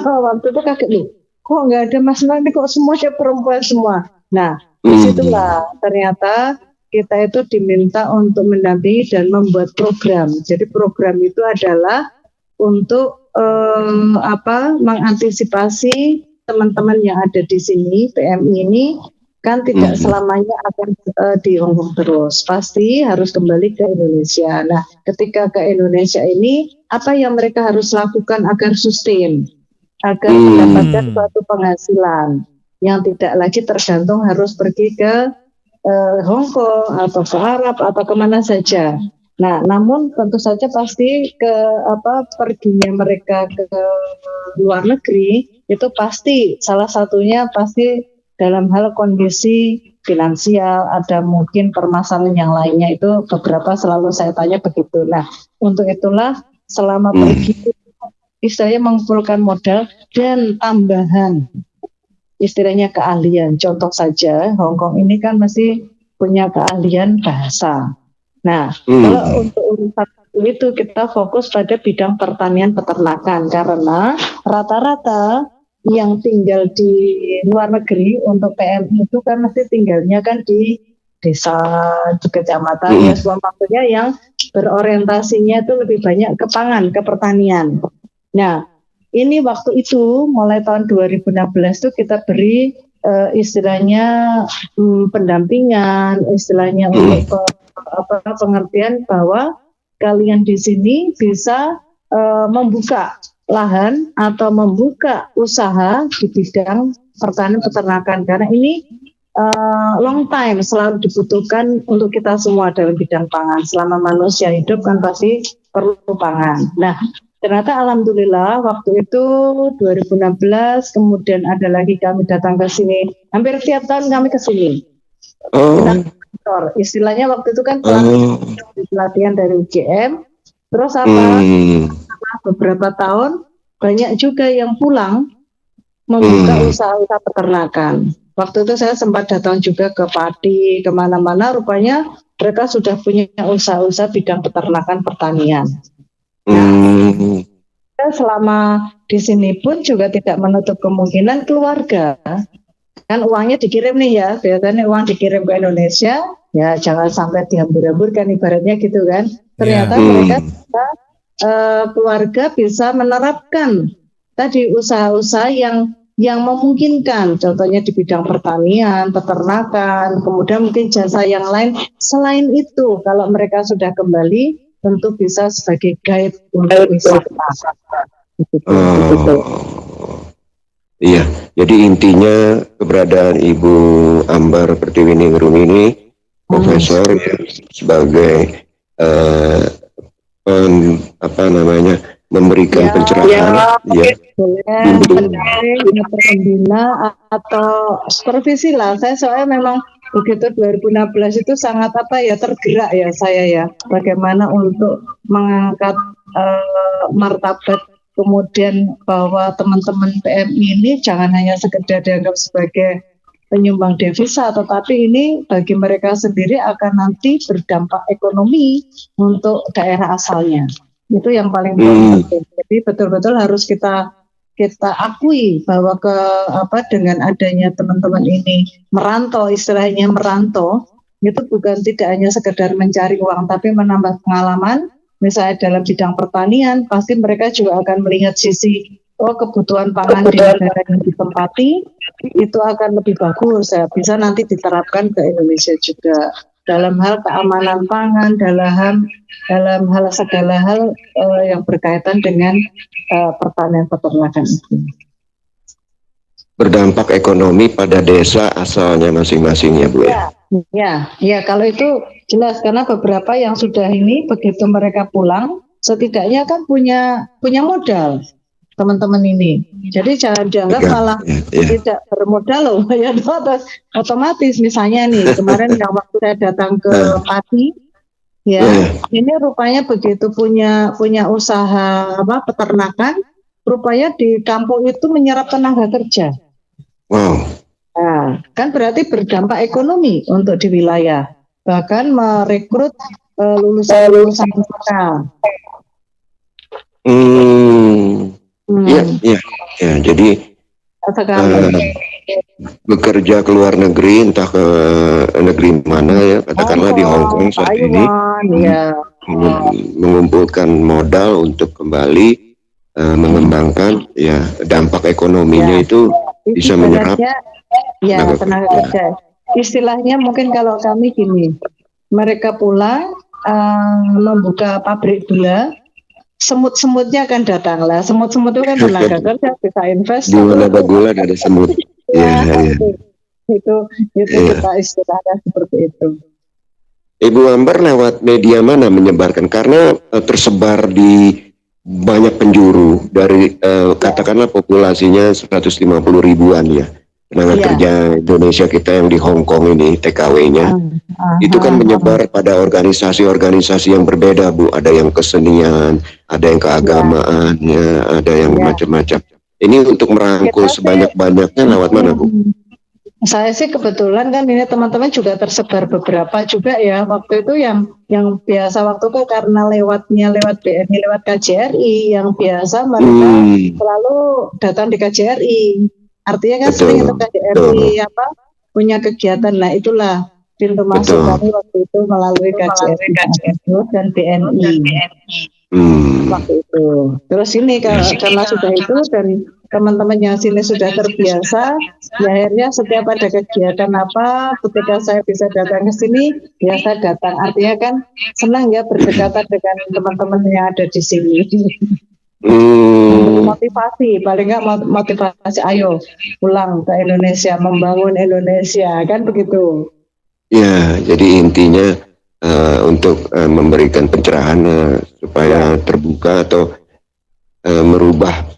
waktu itu kaget nih, kok nggak ada mas-mas ini, kok semuanya perempuan semua. Nah disitulah ternyata kita itu diminta untuk mendampingi dan membuat program. Jadi program itu adalah untuk mengantisipasi teman-teman yang ada di sini, PMI ini kan tidak selamanya akan di Hongkong terus, pasti harus kembali ke Indonesia. Nah, ketika ke Indonesia ini, apa yang mereka harus lakukan agar sustain, agar mendapatkan suatu penghasilan yang tidak lagi tergantung harus pergi ke Hongkong atau ke Arab atau kemana saja. Nah, namun tentu saja pasti perginya mereka ke luar negeri itu pasti salah satunya pasti dalam hal kondisi finansial, ada mungkin permasalahan yang lainnya, itu beberapa selalu saya tanya begitu. Nah, untuk itulah selama pergi istilahnya mengumpulkan modal dan tambahan istilahnya keahlian. Contoh saja, Hongkong ini kan masih punya keahlian bahasa. Nah, kalau untuk urusan itu kita fokus pada bidang pertanian peternakan, karena rata-rata yang tinggal di luar negeri untuk PMI itu kan mesti tinggalnya kan di desa, di kecamatan, ya semua maksudnya yang berorientasinya itu lebih banyak ke pangan, ke pertanian. Nah, ini waktu itu mulai tahun 2016 itu kita beri istilahnya pendampingan, istilahnya untuk pengertian bahwa kalian di sini bisa membuka lahan atau membuka usaha di bidang pertanian peternakan, karena ini long time selalu dibutuhkan untuk kita semua dalam bidang pangan. Selama manusia hidup kan pasti perlu pangan. Nah, ternyata alhamdulillah waktu itu 2016 kemudian ada lagi kami datang ke sini. Hampir tiap tahun kami ke sini. Kita kantor. Istilahnya waktu itu kan pelatihan dari UGM. Terus setelah beberapa tahun banyak juga yang pulang membuka usaha-usaha peternakan. Waktu itu saya sempat datang juga ke Padi, kemana-mana. Rupanya mereka sudah punya usaha-usaha bidang peternakan pertanian. Selama di sini pun juga tidak menutup kemungkinan keluarga. Kan uangnya dikirim nih ya, biasanya uang dikirim ke Indonesia, ya jangan sampai dihambur-hamburkan ibaratnya gitu kan. Ternyata mereka bisa, keluarga bisa menerapkan tadi usaha-usaha yang memungkinkan, contohnya di bidang pertanian, peternakan, kemudian mungkin jasa yang lain. Selain itu, kalau mereka sudah kembali, tentu bisa sebagai guide untuk wisata. Iya, jadi intinya keberadaan Ibu Ambar Pertiwiningrum ini profesor ya, sebagai memberikan pencerahan, pembina atau supervisi lah. Saya soalnya memang begitu 2016 itu sangat tergerak ya saya ya, bagaimana untuk mengangkat martabat. Kemudian bahwa teman-teman PMI ini jangan hanya sekedar dianggap sebagai penyumbang devisa, tetapi ini bagi mereka sendiri akan nanti berdampak ekonomi untuk daerah asalnya. Itu yang paling penting. Jadi betul-betul harus kita akui bahwa dengan adanya teman-teman ini merantau, istilahnya merantau, itu bukan tidak hanya sekedar mencari uang, tapi menambah pengalaman. Misalnya dalam bidang pertanian, pasti mereka juga akan melihat sisi kebutuhan pangan di negara yang ditempati itu akan lebih bagus ya, bisa nanti diterapkan ke Indonesia juga dalam hal keamanan pangan, dalam hal segala hal yang berkaitan dengan pertanian peternakan itu. Berdampak ekonomi pada desa asalnya masing-masing ya Bu ya. Ya, kalau itu jelas karena beberapa yang sudah ini begitu mereka pulang, setidaknya kan punya modal teman-teman ini. Jadi jangan dianggap malah tidak bermodal loh, ya otomatis misalnya nih kemarin yang waktu saya datang ke Pati, ini rupanya begitu punya usaha peternakan, rupanya di kampung itu menyerap tenaga kerja. Wow. Nah, kan berarti berdampak ekonomi untuk di wilayah, bahkan merekrut lulusan mereka. Ya, jadi bekerja ke luar negeri, entah ke negeri mana ya, katakanlah di Hong Kong saat ini, mengumpulkan modal untuk kembali mengembangkan ya dampak ekonominya itu bisa menyerap tenaga kerja. Istilahnya mungkin kalau kami gini, mereka pulang membuka pabrik gula, semut-semutnya akan datang lah. Semut-semut itu kan tenaga kerja, bisa invest. Di mana ada gula ada semut. Itu kita istilahnya seperti itu. Ibu Ambar lewat media mana menyebarkan? Karena tersebar di banyak penjuru dari katakanlah populasinya 150 ribuan ya. Tenaga kerja Indonesia kita yang di Hong Kong ini TKW-nya itu kan menyebar pada organisasi-organisasi yang berbeda Bu, ada yang kesenian, ada yang keagamaan, ada yang macam-macam. Ini untuk merangkul sebanyak-banyaknya lewat mana Bu? Saya sih kebetulan kan ini teman-teman juga tersebar beberapa juga ya. Waktu itu yang biasa waktu itu karena lewat BNI, lewat KJRI, yang biasa mereka selalu datang di KJRI. Artinya kan sering itu KJRI punya kegiatan. Nah itulah pintu masuk kami waktu itu melalui KJRI dan BNI. Waktu itu. Terus ini karena sudah itu dan teman-teman yang sini sudah terbiasa, ya akhirnya setiap ada kegiatan ketika saya bisa datang ke sini, ya saya datang. Artinya kan senang ya berdekatan dengan teman-teman yang ada di sini. Motivasi, paling nggak motivasi, ayo pulang ke Indonesia, membangun Indonesia, kan begitu. Ya, jadi intinya untuk memberikan pencerahan supaya terbuka atau merubah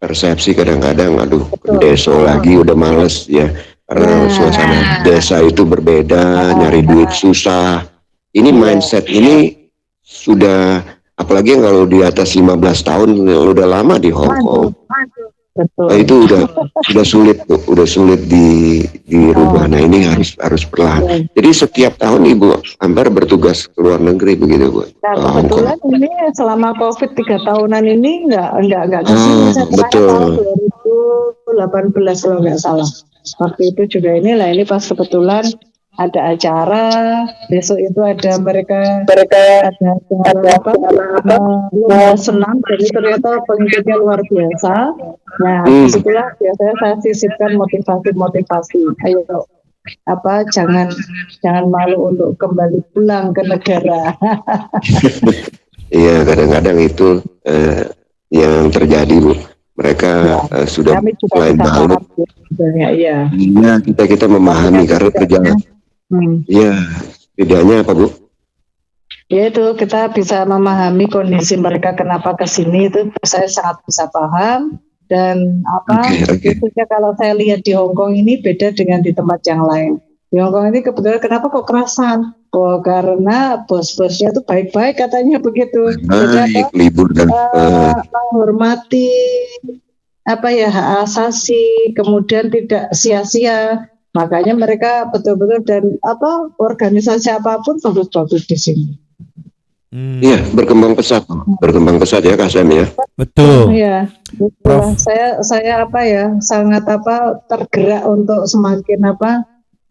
persepsi kadang-kadang, deso lagi udah males ya. karena suasana desa itu berbeda, nyari duit susah. Ini mindset ini sudah, apalagi kalau di atas 15 tahun udah lama di Hong Kong. Nah, itu sudah sulit dirubah. Nah, ini harus perlahan. Jadi setiap tahun Ibu Ambar bertugas ke luar negeri begitu, Bu. Nah, kebetulan ini selama COVID 3 tahunan ini nggak ke sini. Betul. Tahun 2018 kalau nggak salah. Waktu itu juga ini pas kebetulan ada acara, besok itu ada mereka ada senam, jadi ternyata pengikutnya luar biasa. Nah, disitulah biasanya saya sisipkan motivasi. Ayo, jangan malu untuk kembali pulang ke negara. Iya, kadang-kadang itu yang terjadi, Bu. Mereka sudah mulai malu. Iya, kita memahami karena perjalanan. Iya, bedanya apa, Bu? Ya itu kita bisa memahami kondisi mereka kenapa ke sini, itu saya sangat bisa paham. Dan khususnya kalau saya lihat di Hong Kong ini beda dengan di tempat yang lain. Di Hong Kong ini kebetulan kenapa kok kerasan? Karena bos-bosnya itu baik-baik katanya begitu. Baik, libur dan menghormati hak asasi, kemudian tidak sia-sia. Makanya mereka betul-betul dan organisasi apapun bagus-bagus di sini. Iya, berkembang pesat ya Kak Sam ya. Betul. Iya, betul. Saya sangat tergerak untuk semakin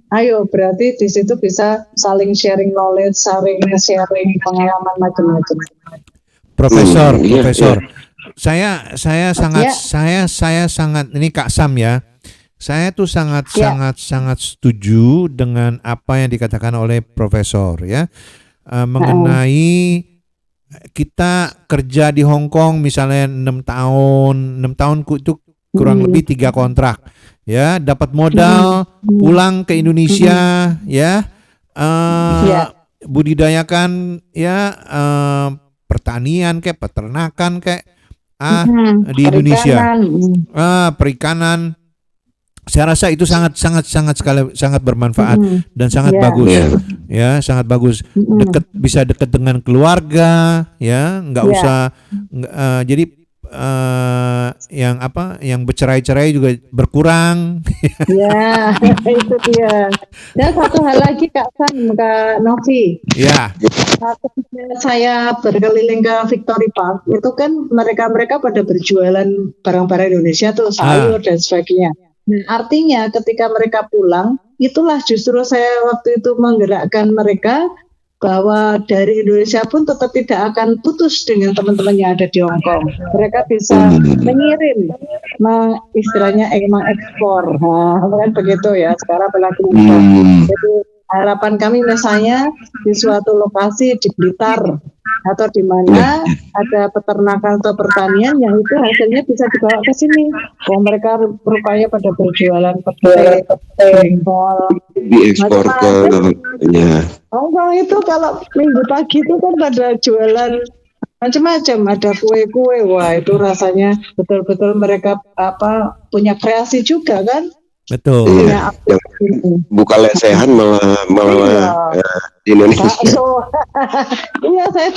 ayo berarti di situ bisa saling sharing knowledge, sharing pengalaman macam-macam. Profesor. Saya sangat ini Kak Sam ya. Saya tuh sangat setuju dengan apa yang dikatakan oleh Profesor ya. Mengenai kita kerja di Hong Kong misalnya 6 tahun itu kurang lebih 3 kontrak ya, dapat modal pulang ke Indonesia ya, budidayakan ya, pertanian kayak peternakan kayak di Indonesia, perikanan. Saya rasa itu sangat bermanfaat dan sangat bagus ya, sangat bagus. Bisa dekat dengan keluarga ya, nggak usah jadi yang bercerai-cerai juga berkurang. Ya, itu dia. Dan satu hal lagi Kak Novi. Ya. Saya berkeliling ke Victory Park, itu kan mereka pada berjualan barang-barang Indonesia tuh, sayur dan sebagainya. Nah, artinya ketika mereka pulang, itulah justru saya waktu itu menggerakkan mereka bahwa dari Indonesia pun tetap tidak akan putus dengan teman-teman yang ada di Hong Kong. Mereka bisa mengirim, istilahnya mengekspor. Nah, kan begitu ya, sekarang apalagi jadi harapan kami misalnya di suatu lokasi di Blitar atau di mana ada peternakan atau pertanian yang itu hasilnya bisa dibawa ke sini. Mereka rupanya pada berjualan pete, jengkol, diekspor ke Hong Kong itu kalau minggu pagi itu kan pada jualan macam-macam, ada kue-kue. Wah, itu rasanya betul-betul mereka punya kreasi juga kan. Betul. Iya, buka lesehan malah di Indonesia. Iya, saya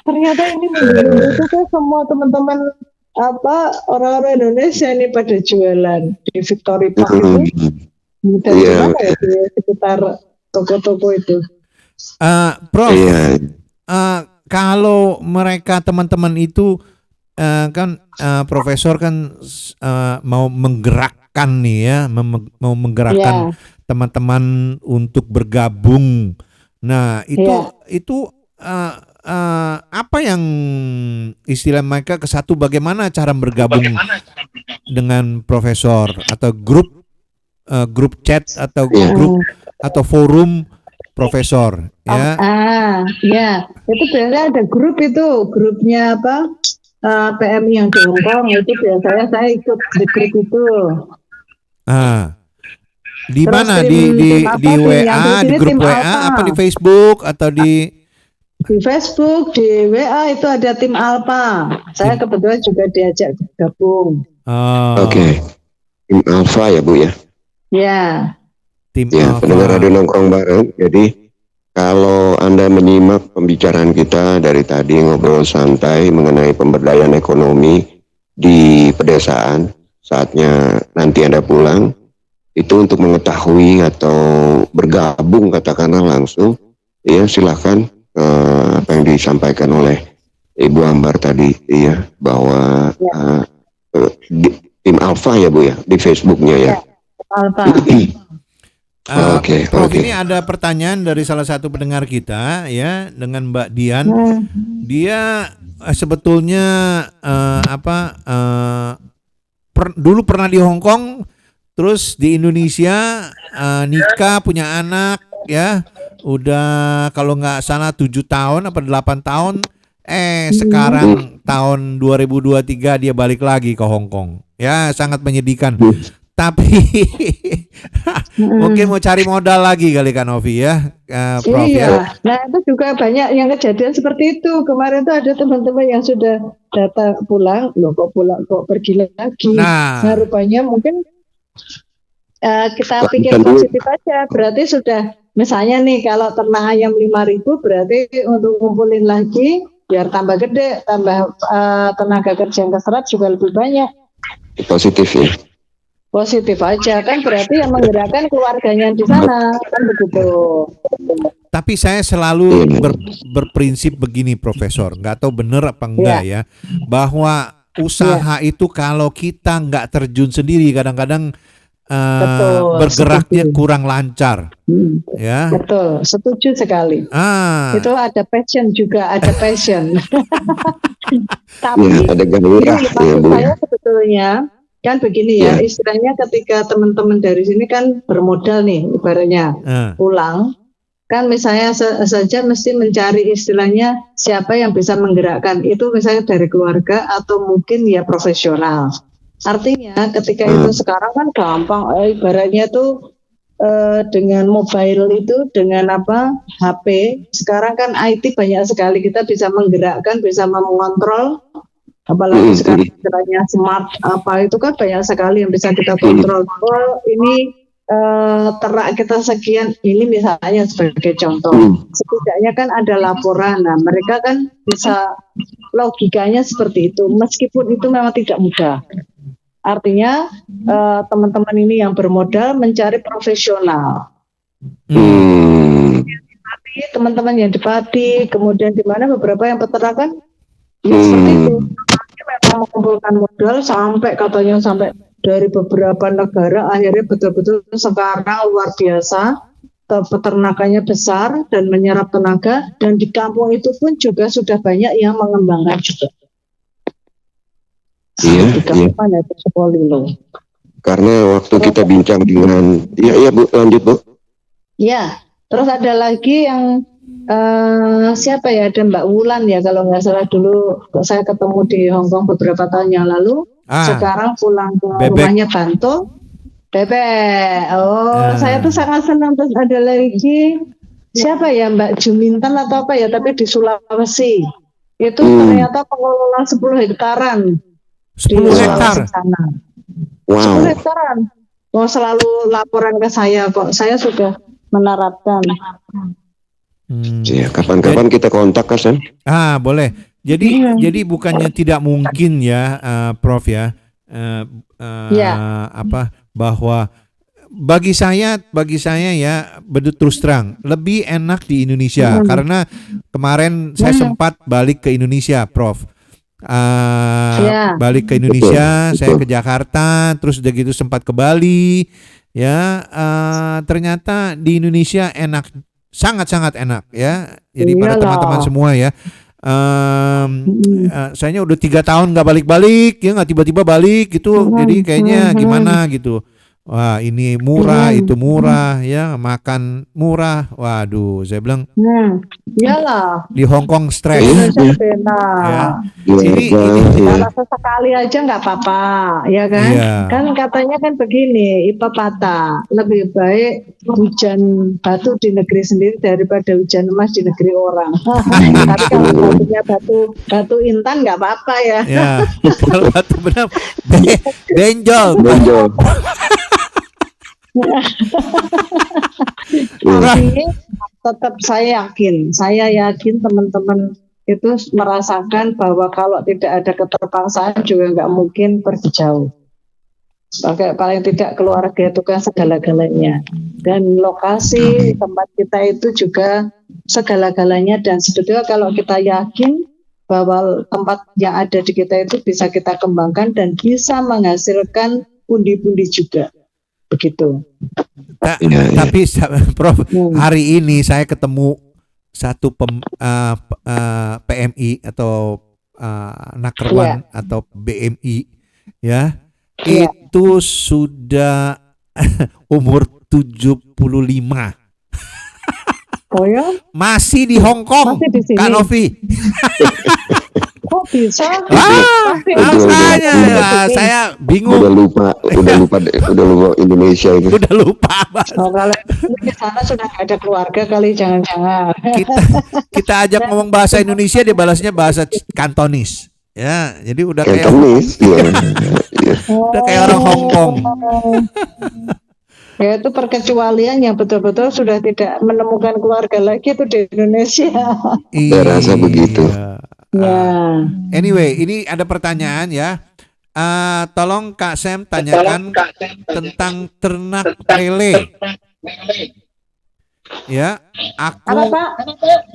ternyata ini itu kan semua teman-teman orang-orang Indonesia ini pada jualan di Victory Park itu. Dan gimana ya di sekitar toko-toko itu. Prof, kalau mereka teman-teman itu kan Profesor kan mau menggerakkan nih ya, mau menggerakkan teman-teman untuk bergabung. Nah itu apa yang istilah mereka kesatu, bagaimana cara bergabung dengan Profesor atau grup chat atau grup atau forum Profesor ya? Ya, itu biasanya ada grupnya PMI yang di Hong Kong, itu biasanya saya ikut di grup itu. Di mana di WA, di grup WA apa di Facebook atau di Facebook, di WA itu ada tim Alpha. Saya kebetulan juga diajak gabung. Oke. Tim Alpha ya Bu ya. Ya. Tim Ya, Alfa. pendengar Radio Nongkrong Bareng. Jadi kalau Anda menyimak pembicaraan kita dari tadi ngobrol santai mengenai pemberdayaan ekonomi di pedesaan, saatnya nanti Anda pulang, itu untuk mengetahui atau bergabung katakanlah langsung, ya silakan apa yang disampaikan oleh Ibu Ambar tadi, ya bahwa tim Alfa ya Bu ya, di Facebooknya ya. Alfa. Oke. Prof, ini ada pertanyaan dari salah satu pendengar kita ya dengan Mbak Dian. Dia sebetulnya dulu pernah di Hong Kong, terus di Indonesia nikah, punya anak ya. Udah kalau nggak salah 7 tahun apa 8 tahun. Sekarang tahun 2023 dia balik lagi ke Hong Kong. Ya, sangat menyedihkan. Tapi mungkin mau cari modal lagi kali kan Novi ya, Prof ya. Nah itu juga banyak yang kejadian seperti itu. Kemarin tuh ada teman-teman yang sudah datang pulang, loh kok pulang kok pergi lagi. Nah rupanya mungkin kita pikir positif aja. Berarti sudah misalnya nih kalau ternak ayam 5.000 berarti untuk ngumpulin lagi biar tambah gede, tambah tenaga kerja yang keserap juga lebih banyak. Positif ya. Positif aja kan berarti yang menggerakkan keluarganya di sana kan begitu. Tapi saya selalu berprinsip begini Profesor, nggak tahu bener apa enggak ya, bahwa usaha itu kalau kita nggak terjun sendiri kadang-kadang bergeraknya kurang lancar. Ya. Betul, setuju sekali. Itu ada passion juga, ada passion. Tapi ada gairah ya Bu. Saya sebetulnya kan begini ya, istilahnya ketika teman-teman dari sini kan bermodal nih, ibaratnya pulang, kan misalnya saja mesti mencari istilahnya siapa yang bisa menggerakkan, itu misalnya dari keluarga atau mungkin ya profesional. Artinya ketika itu sekarang kan gampang, ibaratnya tuh dengan mobile itu, dengan HP, sekarang kan IT banyak sekali, kita bisa menggerakkan, bisa mengontrol. Apalagi sekarang istilahnya smart itu kan banyak sekali yang bisa kita kontrol. Oh ini ternak kita sekian, ini misalnya sebagai contoh. Setidaknya kan ada laporan. Nah mereka kan bisa logikanya seperti itu. Meskipun itu memang tidak mudah. Artinya teman-teman ini yang bermodal mencari profesional. Teman-teman yang di padi, kemudian di mana beberapa yang peternakan, ya seperti itu. Memang mengumpulkan modal sampai katanya sampai dari beberapa negara, akhirnya betul-betul sekarang luar biasa, peternakannya besar dan menyerap tenaga, dan di kampung itu pun juga sudah banyak yang mengembangkan juga. Karena waktu kita bincang dengan Bu, lanjut Bu. Ya, terus ada lagi yang siapa ya, ada Mbak Wulan ya kalau nggak salah, dulu saya ketemu di Hong Kong beberapa tahun yang lalu. Sekarang pulang ke rumahnya Banto, Bebek. Saya tuh sangat senang. Terus ada lagi siapa ya, Mbak Jumintan atau apa ya, tapi di Sulawesi itu ternyata pengelola 10 hektaran 10 hektar sana. Wow. 10 hektaran. Mau selalu laporan ke saya kok, saya sudah menerapkan. Ya, kapan-kapan kita kontak Kasan. Boleh. Jadi bukannya tidak mungkin ya, Prof ya, bahwa bagi saya ya, terus terang lebih enak di Indonesia karena kemarin saya sempat balik ke Indonesia, Prof. Balik ke Indonesia, saya ke Jakarta, terus udah gitu sempat ke Bali, ya. Ternyata di Indonesia enak. Sangat-sangat enak ya. Jadi pada teman-teman semua ya, saya udah 3 tahun nggak balik-balik ya, nggak tiba-tiba balik gitu. Jadi kayaknya gimana gitu. Wah ini murah, itu murah ya, makan murah. Waduh, saya bilang iyalah. Di Hong Kong stres. Ya. Ini sesekali aja nggak apa-apa, ya kan? Kan katanya kan begini, pepatah, lebih baik hujan batu di negeri sendiri daripada hujan emas di negeri orang. Tapi kalau batunya batu intan nggak apa-apa ya. Ya, kalau batu benar benjol. Tapi tetap saya yakin teman-teman itu merasakan bahwa kalau tidak ada keterpaksaan juga nggak mungkin pergi jauh. Paling tidak keluarga itu kan segala-galanya, dan lokasi tempat kita itu juga segala-galanya. Dan sebetulnya kalau kita yakin bahwa tempat yang ada di kita itu bisa kita kembangkan dan bisa menghasilkan pundi-pundi juga, begitu. Tapi Prof, hari ini saya ketemu satu PMI atau Nakerwan atau BMI ya. Itu sudah umur 75. Oh ya? Masih di Hong Kong, Kak Novi. Kok bisa? Makanya saya bingung. Udah lupa Indonesia itu. Udah lupa. Oh, kalau di sana sudah nggak ada keluarga kali, jangan-jangan. Kita ajak ngomong bahasa Indonesia, dia balasnya bahasa Kantonis. Ya, jadi udah kayak Kantonis. Udah kayak orang Hong Kong. Ya, itu perkecualian yang betul-betul sudah tidak menemukan keluarga lagi itu di Indonesia. Saya rasa begitu. Ya. Anyway, ini ada pertanyaan ya. Tolong Kak Sam tanyakan tentang ternak lele. Ya, aku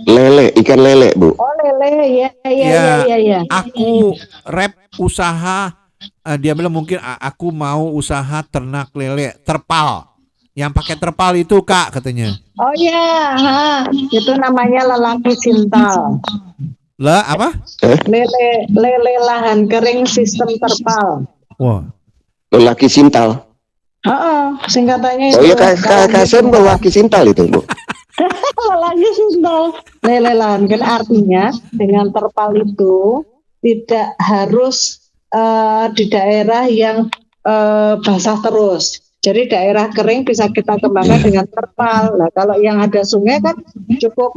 lele, ikan lele, Bu. Oh, lele, ya. Aku rep usaha. Dia bilang mungkin aku mau usaha ternak lele terpal. Yang pakai terpal itu Kak katanya. Oh ya, itu namanya lelaki sintal. Lah apa? Lele lahan kering sistem terpal. Wah. Lelaki sintal. Singkatannya itu. Oh iya, Kasem lelaki sintal itu, Bu. Lelaki sintal. Lele lahan kering artinya dengan terpal itu tidak harus di daerah yang basah terus. Jadi daerah kering bisa kita kembangkan dengan terpal. Nah, kalau yang ada sungai kan cukup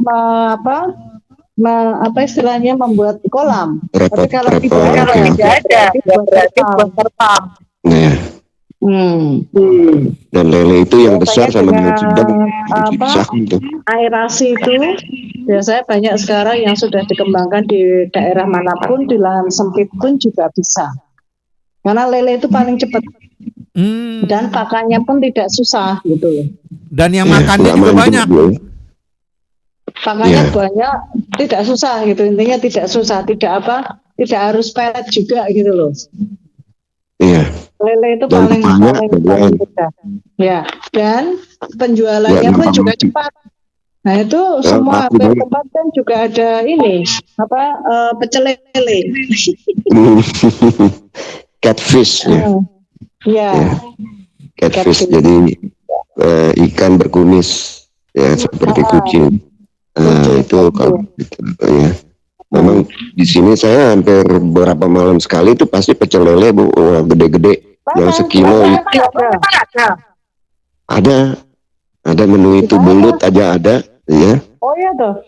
istilahnya membuat kolam. Tapi kalau tidak ada, berarti buat terpal. Dan lele itu yang besar sama yang sedang itu. Aerasi itu biasanya banyak sekarang yang sudah dikembangkan di daerah manapun, di lahan sempit pun juga bisa. Karena lele itu paling cepat. Dan pakannya pun tidak susah gitu loh. Dan yang makannya juga banyak. Pakannya banyak, tidak susah gitu. Intinya tidak susah, tidak harus pelet juga gitu loh. Iya. Lele itu paling mudah. Ya, dan penjualannya pun juga cepat. Nah, itu semua tempat kan juga ada ini, pecel lele. Catfish ya. Ya. Catfish. Jadi ikan berkumis ya seperti kucing. Itu kalau ya. Memang di sini saya hampir beberapa malam sekali itu pasti pecel lele, Bu, gede-gede yang sekilo. Ada menu itu belut aja ada, ya. Oh iya tuh.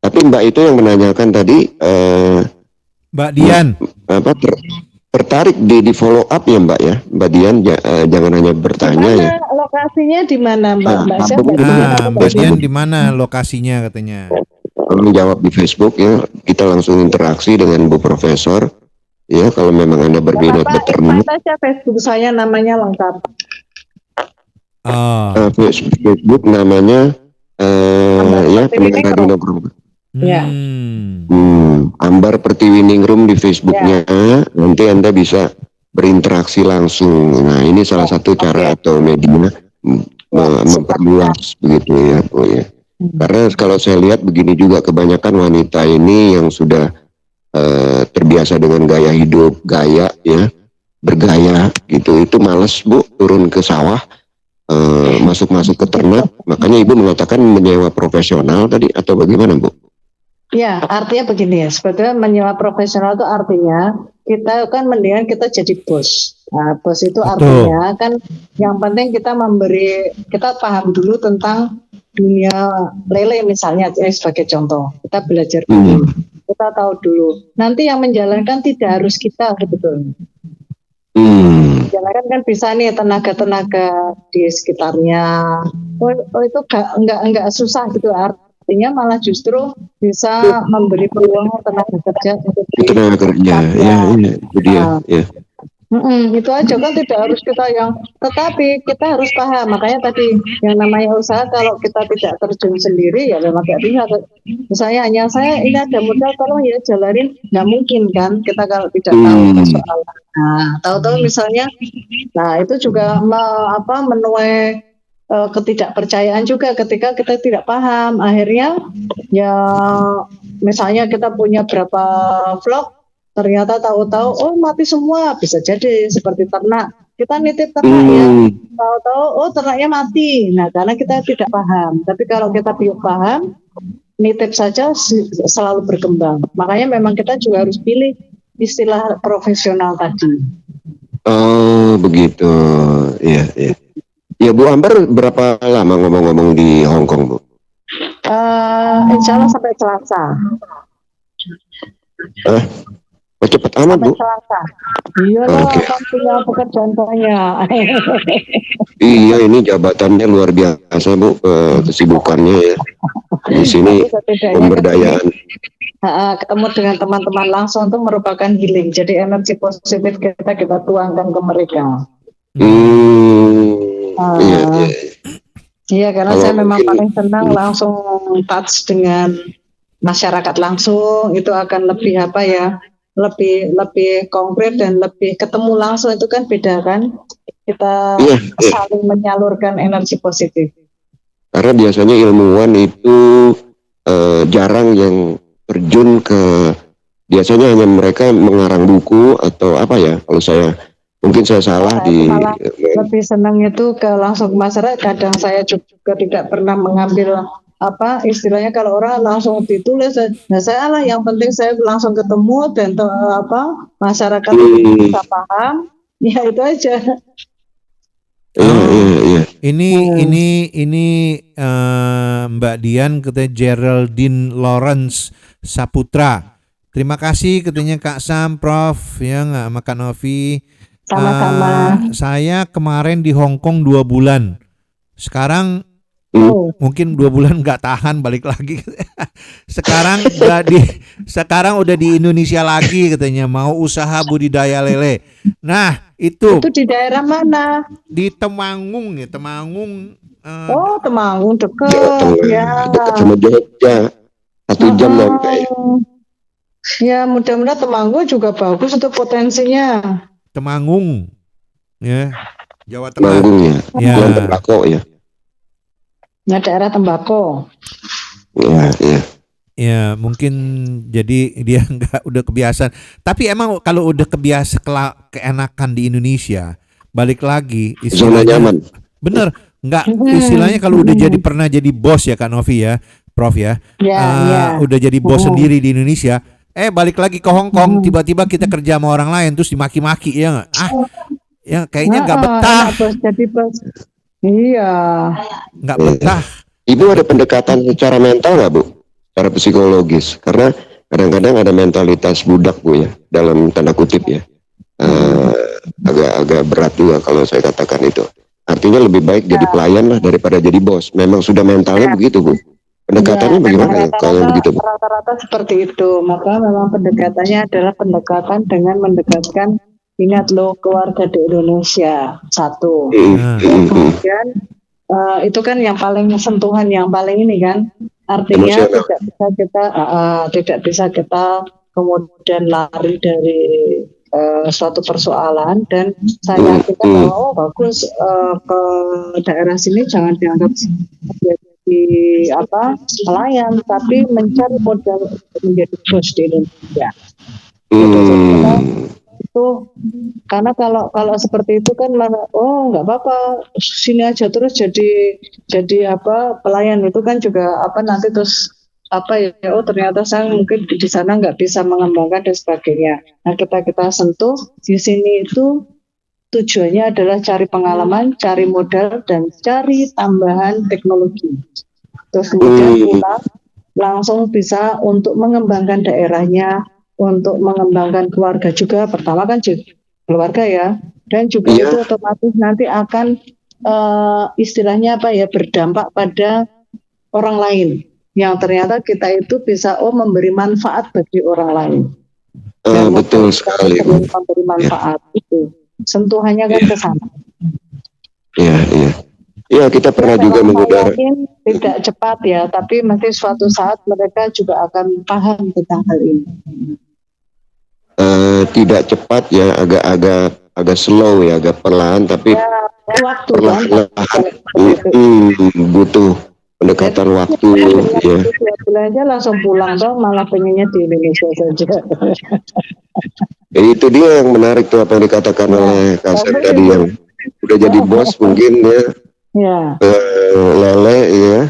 Tapi Mbak itu yang menanyakan tadi, Mbak Dian, tertarik di follow up ya Mbak ya, Mbak Dian, jangan hanya bertanya ya. Lokasinya di mana Mbak? Mbak Dian di mana lokasinya katanya? Kalau jawab di Facebook ya, kita langsung interaksi dengan Bu Profesor. Ya, kalau memang Anda berminat beternak. Facebook saya namanya lengkap. Facebook namanya ya pendengar Radio Nongkrong. Ya. Ambar Pertiwiningrum di Facebooknya. Nanti Anda bisa berinteraksi langsung. Nah, ini salah satu cara atau media memperluas begitu ya, Bu ya. Karena kalau saya lihat begini juga, kebanyakan wanita ini yang sudah terbiasa dengan gaya hidup, bergaya gitu, itu malas Bu turun ke sawah, masuk ke ternak. Makanya Ibu mengatakan menyewa profesional tadi, atau bagaimana Bu? Ya, artinya begini ya, sebetulnya menyewa profesional itu artinya kita kan mendingan kita jadi bos. Nah, bos itu artinya kan yang penting kita paham dulu tentang dunia lele misalnya sebagai contoh. Kita belajar dulu, kita tahu dulu. Nanti yang menjalankan tidak harus kita sebetulnya. Jangan kan bisa nih tenaga-tenaga di sekitarnya. Itu nggak susah gitu. Artinya malah justru bisa memberi peluang tenaga kerja untuk Tenaga kerja, ya, itu dia, ya. Itu aja kan tidak harus kita yang, tetapi kita harus paham. Makanya tadi yang namanya usaha kalau kita tidak terjun sendiri ya memang tidak bisa. Misalnya hanya saya ini ada modal tolong ya jalanin, nggak mungkin kan kita kalau tidak tahu persoalan. Nah, tahu-tahu misalnya, nah itu juga menuai ketidakpercayaan juga ketika kita tidak paham. Akhirnya ya misalnya kita punya berapa vlog, ternyata tahu-tahu oh mati semua, bisa jadi seperti ternak. Kita nitip ternak ya, tahu-tahu oh ternaknya mati. Nah karena kita tidak paham. Tapi kalau kita paham, nitip saja selalu berkembang. Makanya memang kita juga harus pilih istilah profesional tadi. Oh begitu, iya. Ya Bu Ambar berapa lama ngomong-ngomong di Hong Kong Bu? Insya Allah sampai Selasa. Oh cepat amat Bu. Selasa. Iya lah, kan punya pekerjaan banyak. Iya ini jabatannya luar biasa Bu, kesibukannya ya. Di sini pemberdayaan. Ketemu dengan teman-teman langsung itu merupakan healing. Jadi energi positif kita tuangkan ke mereka. Iya karena saya memang paling senang langsung touch dengan masyarakat langsung, itu akan lebih lebih konkret dan lebih ketemu langsung, itu kan beda kan, kita saling menyalurkan energi positif. Karena biasanya ilmuwan itu jarang yang terjun ke, biasanya hanya mereka mengarang buku atau apa ya, kalau saya mungkin saya salah lebih senang itu ke langsung ke masyarakat. Kadang saya juga tidak pernah mengambil istilahnya kalau orang langsung ditulis, nah saya lah yang penting saya langsung ketemu dan masyarakat bisa paham, ya itu aja. Ini Mbak Dian katanya Geraldine Lawrence Saputra. Terima kasih katanya Kak Sam, Prof, ya nggak makan Novi. Sama-sama. Saya kemarin di Hong Kong 2 bulan. Sekarang mungkin 2 bulan nggak tahan balik lagi. Sekarang udah di Indonesia lagi katanya, mau usaha budidaya lele. Nah itu di daerah mana? Di Temanggung ya, Temanggung. Temanggung dekat ya. Dekat sama Jogja, 1 jam sampai. Ya mudah-mudahan Temanggung juga bagus untuk potensinya. Temanggung, ya Jawa Tengah. Temanggung ya. Tembakau ya. Ya daerah tembakau. Ya mungkin jadi dia udah kebiasaan. Tapi emang kalau udah keenakan di Indonesia, balik lagi zona nyaman. Bener, nggak istilahnya kalau udah pernah jadi bos ya Kak Novi ya, Prof ya. Udah jadi bos sendiri di Indonesia. Balik lagi ke Hong Kong, tiba-tiba kita kerja sama orang lain terus dimaki-maki ya nggak? Ya kayaknya nggak betah. Jadi bos. Iya. Nggak betah. Ibu ada pendekatan secara mental nggak Bu? Secara psikologis? Karena kadang-kadang ada mentalitas budak Bu ya, dalam tanda kutip ya. Agak berat juga kalau saya katakan itu. Artinya lebih baik jadi pelayan lah daripada jadi bos. Memang sudah mentalnya begitu Bu. Pendekatannya bagaimana ya kalau begitu Bu? Rata-rata seperti itu. Maka memang pendekatannya adalah pendekatan dengan mendekatkan, ingat loh, keluarga di Indonesia satu. Kemudian itu kan yang paling sentuhan, yang paling ini kan, artinya tidak bisa kita kemudian lari dari suatu persoalan, dan saya yakin bahwa bagus ke daerah sini jangan dianggap jadi pelayan, tapi mencari modal menjadi bos di Indonesia. Itu karena kalau seperti itu kan nggak apa-apa, sini aja terus jadi pelayan, itu kan juga nanti terus ternyata saya mungkin di sana nggak bisa mengembangkan dan sebagainya. Nah kita sentuh di sini itu tujuannya adalah cari pengalaman, cari modal, dan cari tambahan teknologi. Terus kemudian pulang langsung bisa untuk mengembangkan daerahnya, untuk mengembangkan keluarga juga. Pertama kan keluarga ya, dan juga Iya. itu otomatis nanti akan istilahnya apa ya, berdampak pada orang lain yang ternyata kita itu bisa memberi manfaat bagi orang lain. Betul sekali, Bu. Memberi manfaat itu sentuhannya kan ke sana. Iya, iya. Iya, kita pernah juga mengudara. Mungkin tidak cepat ya, tapi nanti suatu saat mereka juga akan paham tentang hal ini. Tidak cepat ya, agak slow ya, agak perlahan, tapi Ya, waktu kan. perlahan butuh pendekatan waktu ya. 2 bulan aja langsung pulang toh, malah pengennya di Indonesia saja. Itu dia yang menarik tuh apa yang dikatakan oleh Kasep tadi, yang udah jadi bos mungkin ya. Ya. Lele ya.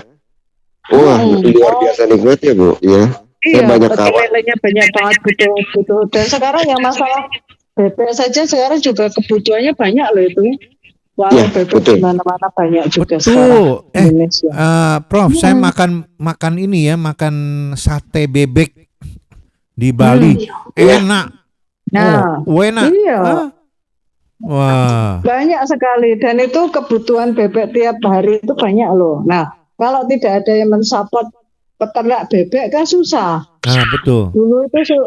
Wah, luar biasa nikmatnya, Bu ya. Saya banyak kawan. Lelenya banyak banget, butuh. Dan sekarang yang masalah bebek saja sekarang juga kebutuhannya banyak loh itu. Walau bebek di mana-mana banyak juga sekarang. Prof, saya makan ini ya, makan sate bebek di Bali. Enak. Nah, enak. Iya. Wah. Banyak sekali, dan itu kebutuhan bebek tiap hari itu banyak loh. Nah, kalau tidak ada yang mensupport peternak bebek kan susah. Nah, betul. Dulu itu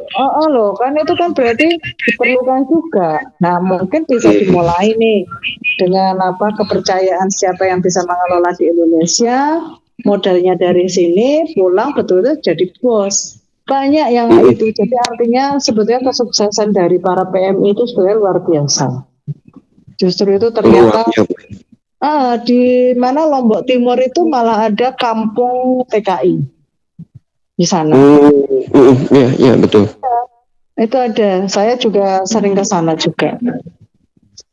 loh, kan itu kan berarti diperlukan juga. Nah, mungkin bisa dimulai nih dengan kepercayaan siapa yang bisa mengelola di Indonesia, modalnya dari sini, pulang betul-betul jadi bos. Banyak yang itu. Jadi artinya sebetulnya kesuksesan dari para PMI itu sebenarnya luar biasa. Justru itu ternyata di mana Lombok Timur itu malah ada kampung TKI di sana. Iya, betul. Itu ada. Saya juga sering ke sana juga.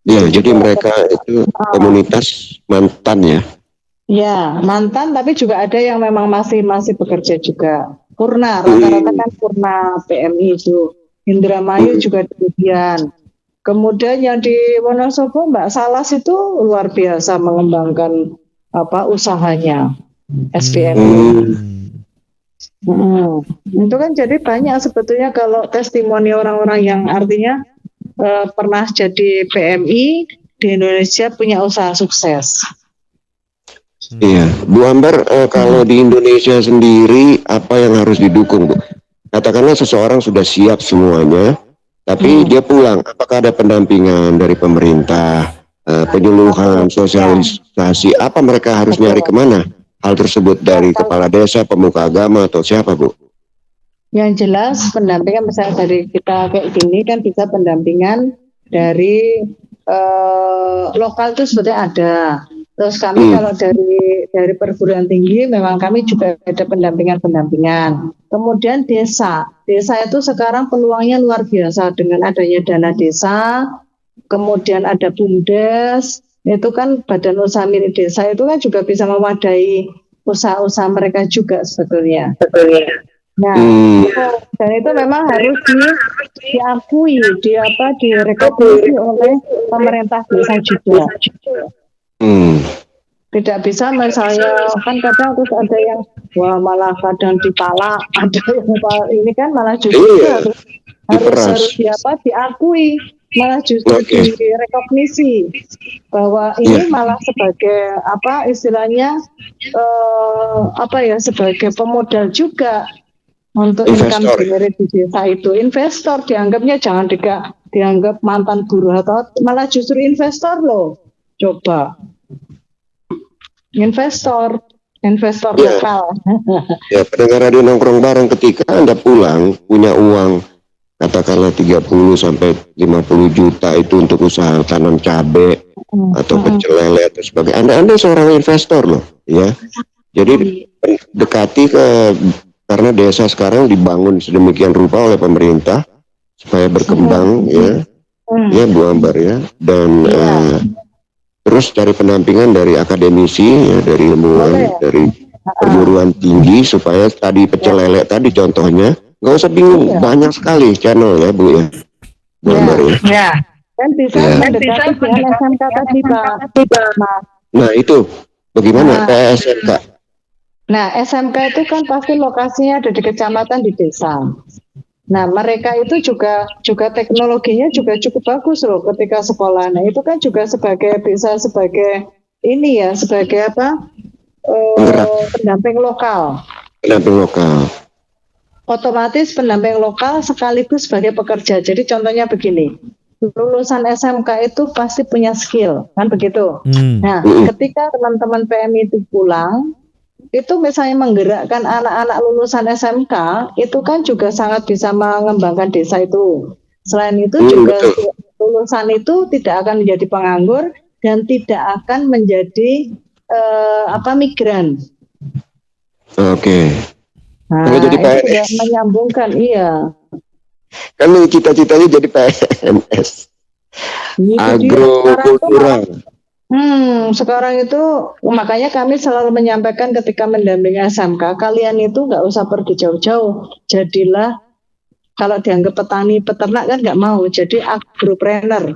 Ya, jadi mereka itu komunitas mantan ya. Ya, mantan, tapi juga ada yang memang masih bekerja juga. Purna, rata-rata kan purna PMI itu. Indramayu juga demikian. Kemudian yang di Wonosobo, Mbak Salas itu luar biasa mengembangkan usahanya SPMI. Itu kan jadi banyak sebetulnya kalau testimoni orang-orang yang artinya pernah jadi PMI di Indonesia punya usaha sukses. Iya, Bu Ambar, kalau di Indonesia sendiri apa yang harus didukung, Bu? Katakanlah seseorang sudah siap semuanya, tapi dia pulang, apakah ada pendampingan dari pemerintah, penyuluhan, sosialisasi, apa mereka harus nyari kemana? Hal tersebut dari kepala desa, pemuka agama, atau siapa, Bu? Yang jelas pendampingan misalnya dari kita kayak gini kan bisa pendampingan dari lokal itu sebetulnya ada. Terus kami kalau dari perguruan tinggi memang kami juga ada pendampingan. Kemudian desa itu sekarang peluangnya luar biasa dengan adanya dana desa. Kemudian ada BUMDes, itu kan badan usaha milik desa itu kan juga bisa mewadai usaha-usaha mereka juga sebetulnya. Nah, dan itu memang harus diakui, direkognisi oleh pemerintah desa juga. Tidak bisa misalnya kan kadang terus ada yang malah kadang dipalak, ada yang ini kan malah justru harus diakui, malah justru direkognisi bahwa ini malah sebagai istilahnya sebagai pemodal juga untuk income generate di desa itu. Investor dianggapnya jangan dianggap mantan buruh atau malah justru investor loh. Coba investor lokal. Ya, pendengar radio nongkrong bareng, ketika Anda pulang punya uang katakanlah 30 sampai 50 juta itu untuk usaha tanam cabai atau pecel lele atau sebagainya. Anda seorang investor loh, ya. Jadi dekati karena desa sekarang dibangun sedemikian rupa oleh pemerintah supaya berkembang, ya Bu Ambar ya, dan terus cari pendampingan dari akademisi, ya, dari ilmuwan, dari perguruan tinggi supaya tadi pecel lele tadi contohnya nggak usah bingung, banyak sekali channel ya Bu ya. Bu Ambar ya. Dan bisa mendekati dengan SMK tadi Pak. Nah itu bagaimana SMK? Nah SMK itu kan pasti lokasinya ada di kecamatan, di desa. Nah, mereka itu juga teknologinya juga cukup bagus loh ketika sekolah. Nah, itu kan juga bisa sebagai ini ya, sebagai apa? Pendamping lokal. Pendamping lokal. Otomatis pendamping lokal sekaligus sebagai pekerja. Jadi contohnya begini, lulusan SMK itu pasti punya skill, kan begitu. Nah, ketika teman-teman PMI itu pulang, itu misalnya menggerakkan anak-anak lulusan SMK, itu kan juga sangat bisa mengembangkan desa itu. Selain itu juga lulusan itu tidak akan menjadi penganggur dan tidak akan menjadi migran. Oke. Nah, jadi itu sudah menyambungkan, iya. Kan cita-citanya jadi PNS. Agrokultural. Sekarang itu makanya kami selalu menyampaikan ketika mendampingi SMK, kalian itu nggak usah pergi jauh-jauh. Jadilah, kalau dianggap petani peternak kan nggak mau, jadi agropreneur.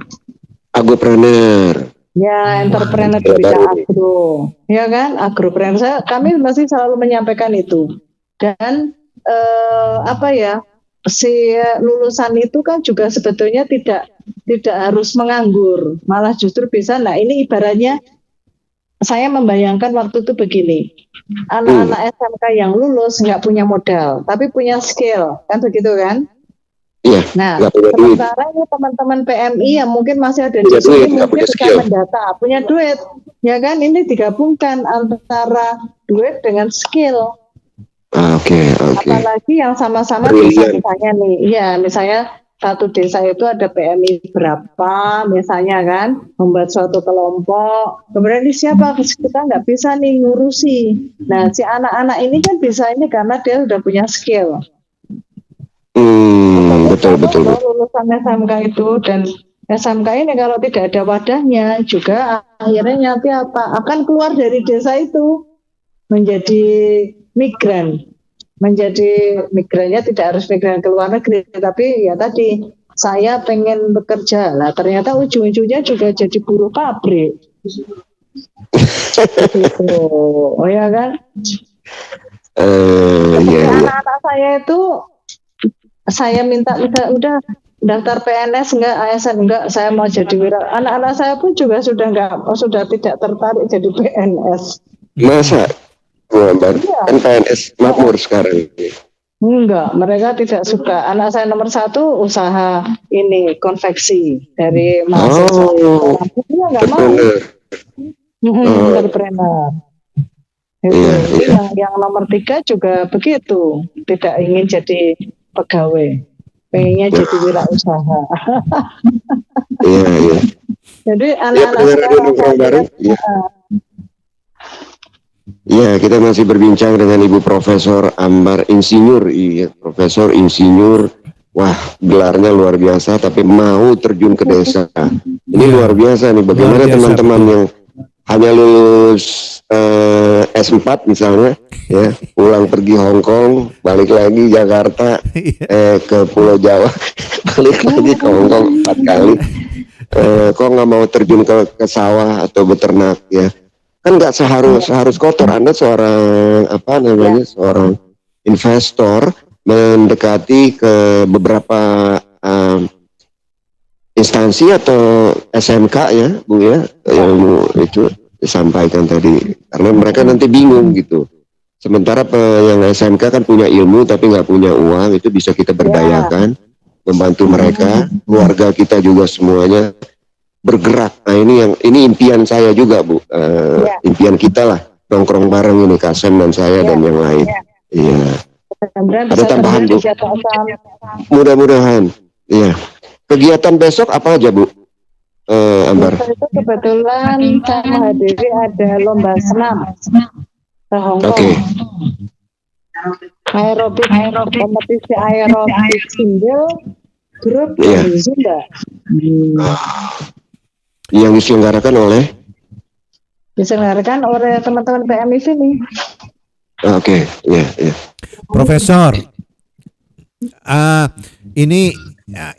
Ya, entrepreneur di bidang agro, ya kan, agropreneur. Kami masih selalu menyampaikan itu. Dan si lulusan itu kan juga sebetulnya tidak harus menganggur, malah justru bisa. Nah, ini ibaratnya saya membayangkan waktu itu begini, anak-anak SMK yang lulus nggak punya modal, tapi punya skill, kan begitu kan? Iya. Nah, sementara ini teman-teman PMI yang mungkin masih ada di sini mungkin bisa mendata, punya duit, ya kan? Ini digabungkan antara duit dengan skill. Oke. Apalagi yang sama-sama bisa misalnya nih, iya misalnya satu desa itu ada PMI berapa, misalnya kan, membuat suatu kelompok, kemudian ini siapa, kita nggak bisa nih ngurusi. Nah, si anak-anak ini kan bisa ini karena dia udah punya skill. Betul. Lulusan SMK itu, dan SMK ini kalau tidak ada wadahnya juga akhirnya nanti akan keluar dari desa itu menjadi migran. Menjadi migrannya tidak harus migran ke luar negeri, tapi ya tadi saya pengen bekerja lah, ternyata ujung-ujungnya juga jadi buruh pabrik. Gitu. Oh ya kan? Anak-anak saya itu saya minta udah daftar PNS enggak, ASN enggak, saya mau jadi wira. Anak-anak saya pun juga sudah tidak tertarik jadi PNS. Masa? Kan PNS makmur sekarang. Enggak, mereka tidak suka. Anak saya nomor 1 usaha ini konveksi dari mahasiswa. Dia nggak mau. Entrepreneur. Yang nomor 3 juga begitu, tidak ingin jadi pegawai, pengennya jadi wirausaha. Iya. Jadi anak-anak sekarang Ya, kita masih berbincang dengan Ibu Profesor Ambar Insinyur, Profesor Insinyur. Wah, gelarnya luar biasa, tapi mau terjun ke desa. Ini luar biasa nih. Bagaimana teman-teman yang hanya lulus S4 misalnya, ya, pulang pergi Hong Kong, balik lagi Jakarta, ke Pulau Jawa, balik lagi ke Hong Kong 4 kali. Kok nggak mau terjun ke sawah atau beternak, ya? Kan nggak harus kotor. Anda seorang seorang investor mendekati ke beberapa instansi atau SMK ya Bu ya, yang itu disampaikan tadi, karena mereka nanti bingung gitu. Sementara yang SMK kan punya ilmu tapi nggak punya uang, itu bisa kita berdayakan, membantu mereka, keluarga kita juga semuanya bergerak. Nah, ini impian saya juga Bu, impian kita lah, nongkrong bareng ini, Kasem dan saya dan yang lain. Iya. Ada tambahan Bu? Mudah-mudahan. Iya. Kegiatan besok apa aja Bu? Ambar. Itu kebetulan saya menghadiri ada lomba senam ke Hong Kong. Oke. Kompetisi aerobik single grup Zumba. Yang diselenggarakan oleh teman-teman PMI sini. Oke, ya. Profesor, ini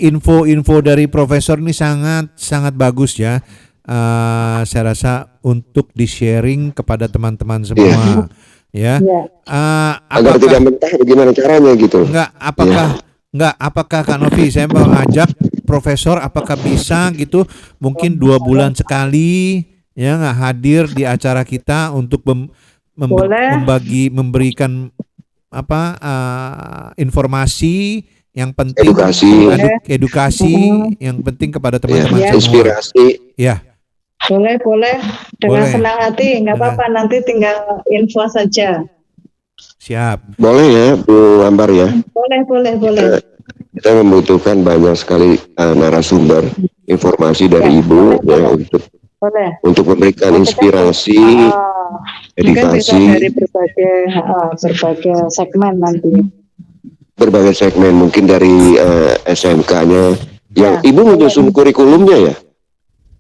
info-info dari Profesor ini sangat bagus ya. Saya rasa untuk di-sharing kepada teman-teman semua, ya. Agar tidak mentah, bagaimana caranya gitu? Enggak, apakah Enggak, apakah Kak Novi saya mau ajak Profesor apakah bisa gitu mungkin 2 bulan sekali ya nggak hadir di acara kita untuk memberikan informasi yang penting, edukasi yang penting kepada teman-teman semua. Inspirasi. Ya. Boleh dengan senang hati, nggak apa-apa, nanti tinggal info saja. Siap. Boleh ya Bu Ambar ya. Boleh. Kita membutuhkan banyak sekali narasumber informasi dari Ibu ya untuk memberikan inspirasi, edukasi dari berbagai segmen nanti. Berbagai segmen mungkin dari SMK-nya yang Ibu menyusun kurikulumnya ya.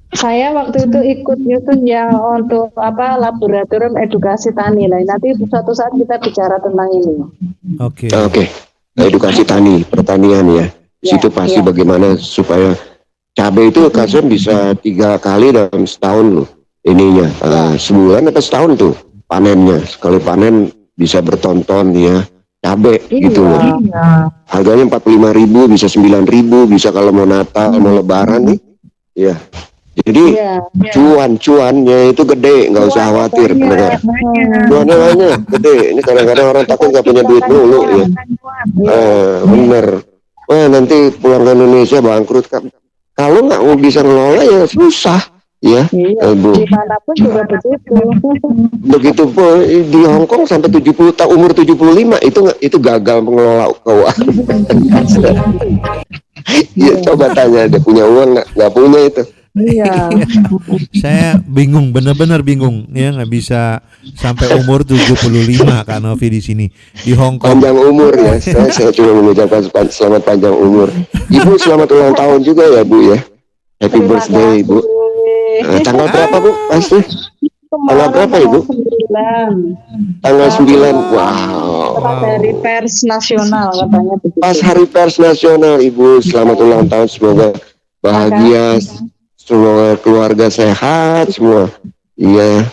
Saya waktu itu ikut nyusun yang untuk laboratorium edukasi tani lah. Nanti suatu saat kita bicara tentang ini. Oke. Edukasi tani, pertanian ya. Situ pasti bagaimana supaya cabai itu Kak bisa 3 kali dalam setahun loh. Ininya sebulan atau setahun tuh panennya. Sekali panen bisa bertonton ya. Cabai gitu loh. Harganya 45.000 bisa 9.000 bisa kalau mau Natal mau Lebaran nih. Ya. Jadi cuannya itu gede, nggak usah khawatir. Cuannya banyak, gede. Ini kadang-kadang orang takut nggak punya duit dulu ya. Bener. Wah nanti pulang ke Indonesia bangkrut. Kalau nggak mau bisa ngelola ya susah. Ya, Bu. Dimanapun juga begitu. Begitu pun di Hong Kong sampai 70 tahun, umur 75 itu gagal mengelola keuangan. Ya coba tanya, dia punya uang nggak punya itu. Iya. Saya bingung, benar-benar bingung ya, nggak bisa sampai umur 75 Kak Novi di sini di Hong Kong. Panjang umur ya. Saya cuma mengucapkan selamat panjang umur. Ibu selamat ulang tahun juga ya Bu ya. Happy birthday Ibu. Tanggal berapa Bu? Pasti. Tanggal berapa Ibu? 9. Tanggal 9. Wow. Hari pers nasional katanya begitu. Pas hari pers nasional Ibu, selamat ulang tahun, semoga bahagia. Semoga keluarga sehat semua. Iya.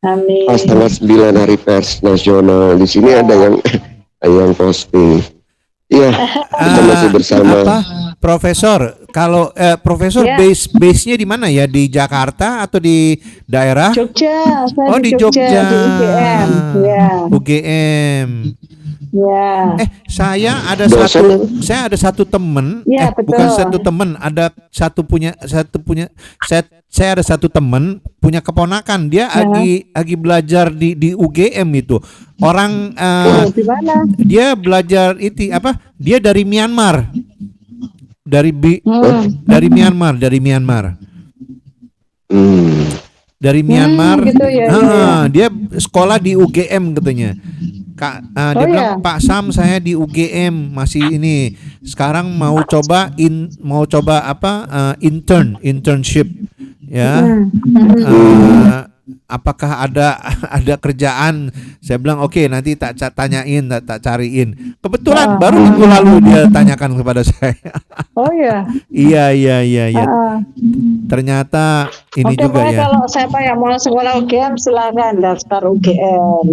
Amin. Pas tanggal 9 hari pers nasional. Di sini ada yang posting. Iya. Kita masih bersama. Profesor, kalau Profesor base-nya di mana ya? Di Jakarta atau di daerah? Jogja. Di Jogja. Di UGM. Ya. UGM. Ya. Saya ada satu teman, bukan satu teman, saya ada satu teman punya keponakan, dia lagi belajar di UGM itu. Orang di mana? Dia belajar Dia dari Myanmar. Dari Myanmar. Dari Myanmar. Gitu ya, dia sekolah di UGM katanya. Dia bilang Pak Sam, saya di UGM masih ini. Sekarang mau coba internship ya. Apakah ada kerjaan? Saya bilang oke, nanti tak tanyain, tak cariin. Kebetulan baru minggu lalu dia tanyakan kepada saya. Oh ya. Iya. Ternyata ini juga ya. Kalau siapa yang mau sekolah UGM silakan daftar UGM.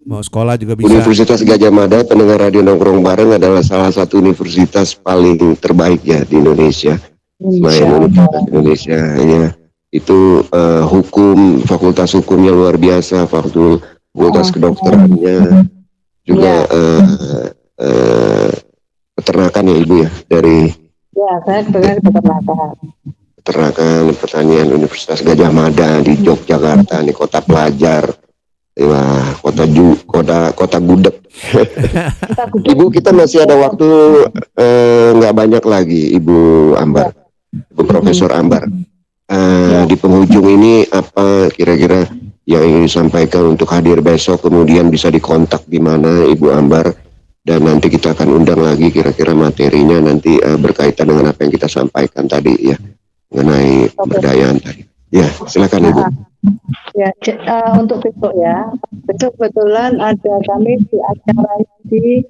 Mau sekolah juga bisa. Universitas Gadjah Mada, pendengar radio nongkrong bareng, adalah salah satu universitas paling terbaik ya di Indonesia. Universitas Indonesia ya. Itu hukum, fakultas hukumnya luar biasa, fakultas kedokterannya juga peternakan ya Ibu ya, dari saya dengan peternakan pertanian Universitas Gadjah Mada di Yogyakarta, nih kota pelajar. Wah, kota gudeg. Ibu, kita masih ada waktu nggak banyak lagi, Ibu Ambar, Ibu Profesor Ambar. Di penghujung ini apa kira-kira yang ingin disampaikan untuk hadir besok, kemudian bisa dikontak di mana Ibu Ambar, dan nanti kita akan undang lagi kira-kira materinya nanti berkaitan dengan apa yang kita sampaikan tadi ya, mengenai pemberdayaan tadi. Ya, silakan Ibu. Ya, untuk besok ya. Besok kebetulan ada kami di acara di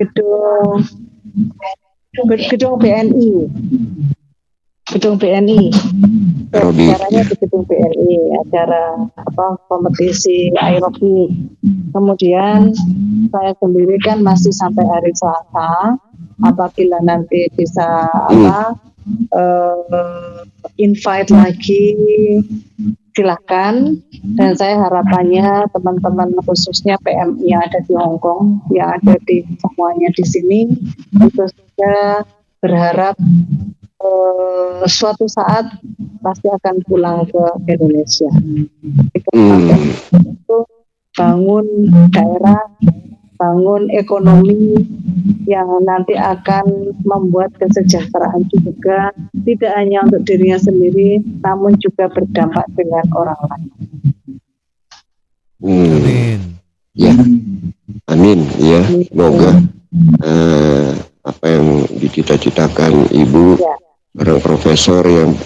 gedung BNI. Gedung BNI. Acaranya di gedung BNI, acara kompetisi aerobik. Kemudian saya sendiri kan masih sampai hari Selasa. Apabila nanti bisa invite lagi, silakan. Dan saya harapannya teman-teman khususnya PMI yang ada di Hong Kong, yang ada di semuanya di sini, itu saya berharap suatu saat pasti akan pulang ke Indonesia. Itu bangun daerah, bangun ekonomi yang nanti akan membuat kesejahteraan juga, tidak hanya untuk dirinya sendiri, namun juga berdampak dengan orang lain. Amin. Ya, amin. Ya, semoga apa yang dicita-citakan Ibu, orang profesor yang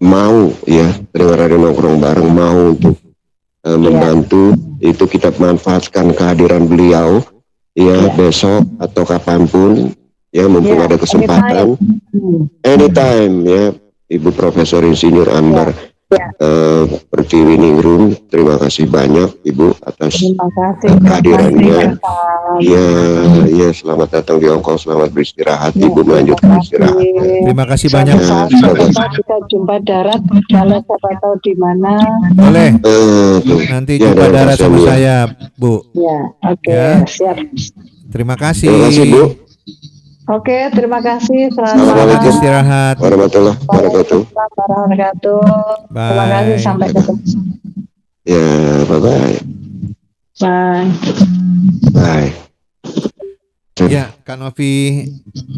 mau ya dengar radio nongkrong bareng, mau untuk membantu, itu kita manfaatkan kehadiran beliau ya besok atau kapanpun ya, mumpung ada kesempatan, anytime ya, Ibu Profesor Insinyur Ambar Pertiwiningrum. Terima kasih banyak Ibu atas kehadirannya. Ya, selamat datang di Hong Kong, selamat beristirahat. Ibu melanjutkan istirahat. Terima kasih banyak. Kita jumpa darat, kalau siapa tahu di mana. Boleh. Nanti jumpa darat sama saya, Bu. Ya, oke, siap. Terima kasih. Terima kasih, Bu. Oke, terima kasih. Selamat istirahat. Warahmatullahi wabarakatuh. Bye. Terima kasih, sampai ketemu. Ya, bye-bye. Bye. Bye. Ya, Kak Novi,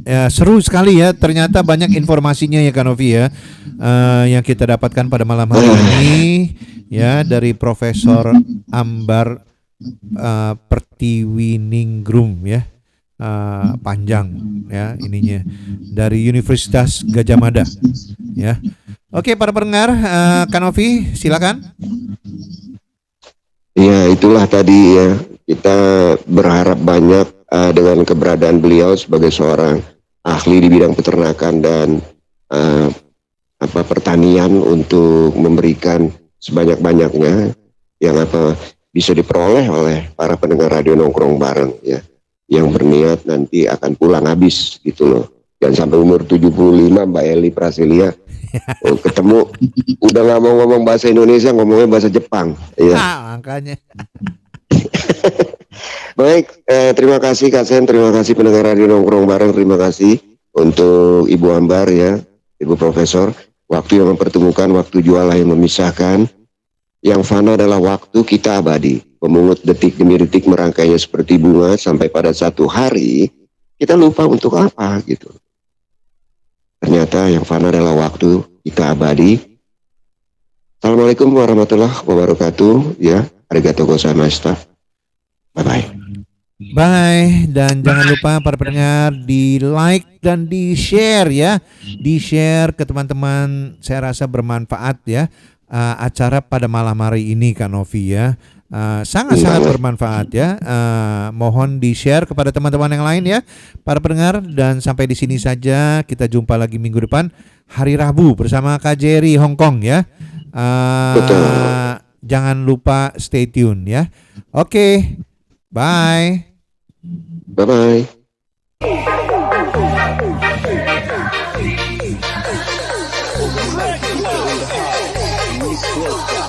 ya, seru sekali ya. Ternyata banyak informasinya ya Kak Novi ya, yang kita dapatkan pada malam hari ini ya dari Profesor Ambar Pertiwiningrum ya. Panjang ya ininya dari Universitas Gadjah Mada ya. Oke, para pendengar, Kak Novi silakan. Ya, itulah tadi ya, kita berharap banyak dengan keberadaan beliau sebagai seorang ahli di bidang peternakan dan pertanian untuk memberikan sebanyak-banyaknya yang bisa diperoleh oleh para pendengar radio nongkrong bareng ya, yang berniat nanti akan pulang habis gitu loh. Jangan sampai umur 75 Mbak Eli Praselia ketemu udah nggak mau ngomong bahasa Indonesia, ngomongnya bahasa Jepang ya. Makanya. Baik, terima kasih Kak Sen, terima kasih pendengar radio nongkrong bareng, terima kasih untuk Ibu Ambar ya, Ibu Profesor. Waktu yang mempertemukan, waktu jualah yang memisahkan. Yang fana adalah waktu, kita abadi. Memungut detik demi detik, merangkainya seperti bunga, sampai pada satu hari kita lupa untuk apa gitu. Ternyata yang fana adalah waktu, kita abadi. Assalamualaikum warahmatullahi wabarakatuh ya. Arigatou gozaimashita. Bye bye. Bye, dan jangan lupa para pendengar di like dan di share ya, di share ke teman-teman. Saya rasa bermanfaat ya acara pada malam hari ini Kak Novi ya. Sangat-sangat bermanfaat ya. Mohon di-share kepada teman-teman yang lain ya, para pendengar. Dan sampai di sini saja, kita jumpa lagi minggu depan hari Rabu bersama Kak Jerry Hong Kong ya. Jangan lupa stay tune ya. Oke. Bye. Bye-bye. Let's go.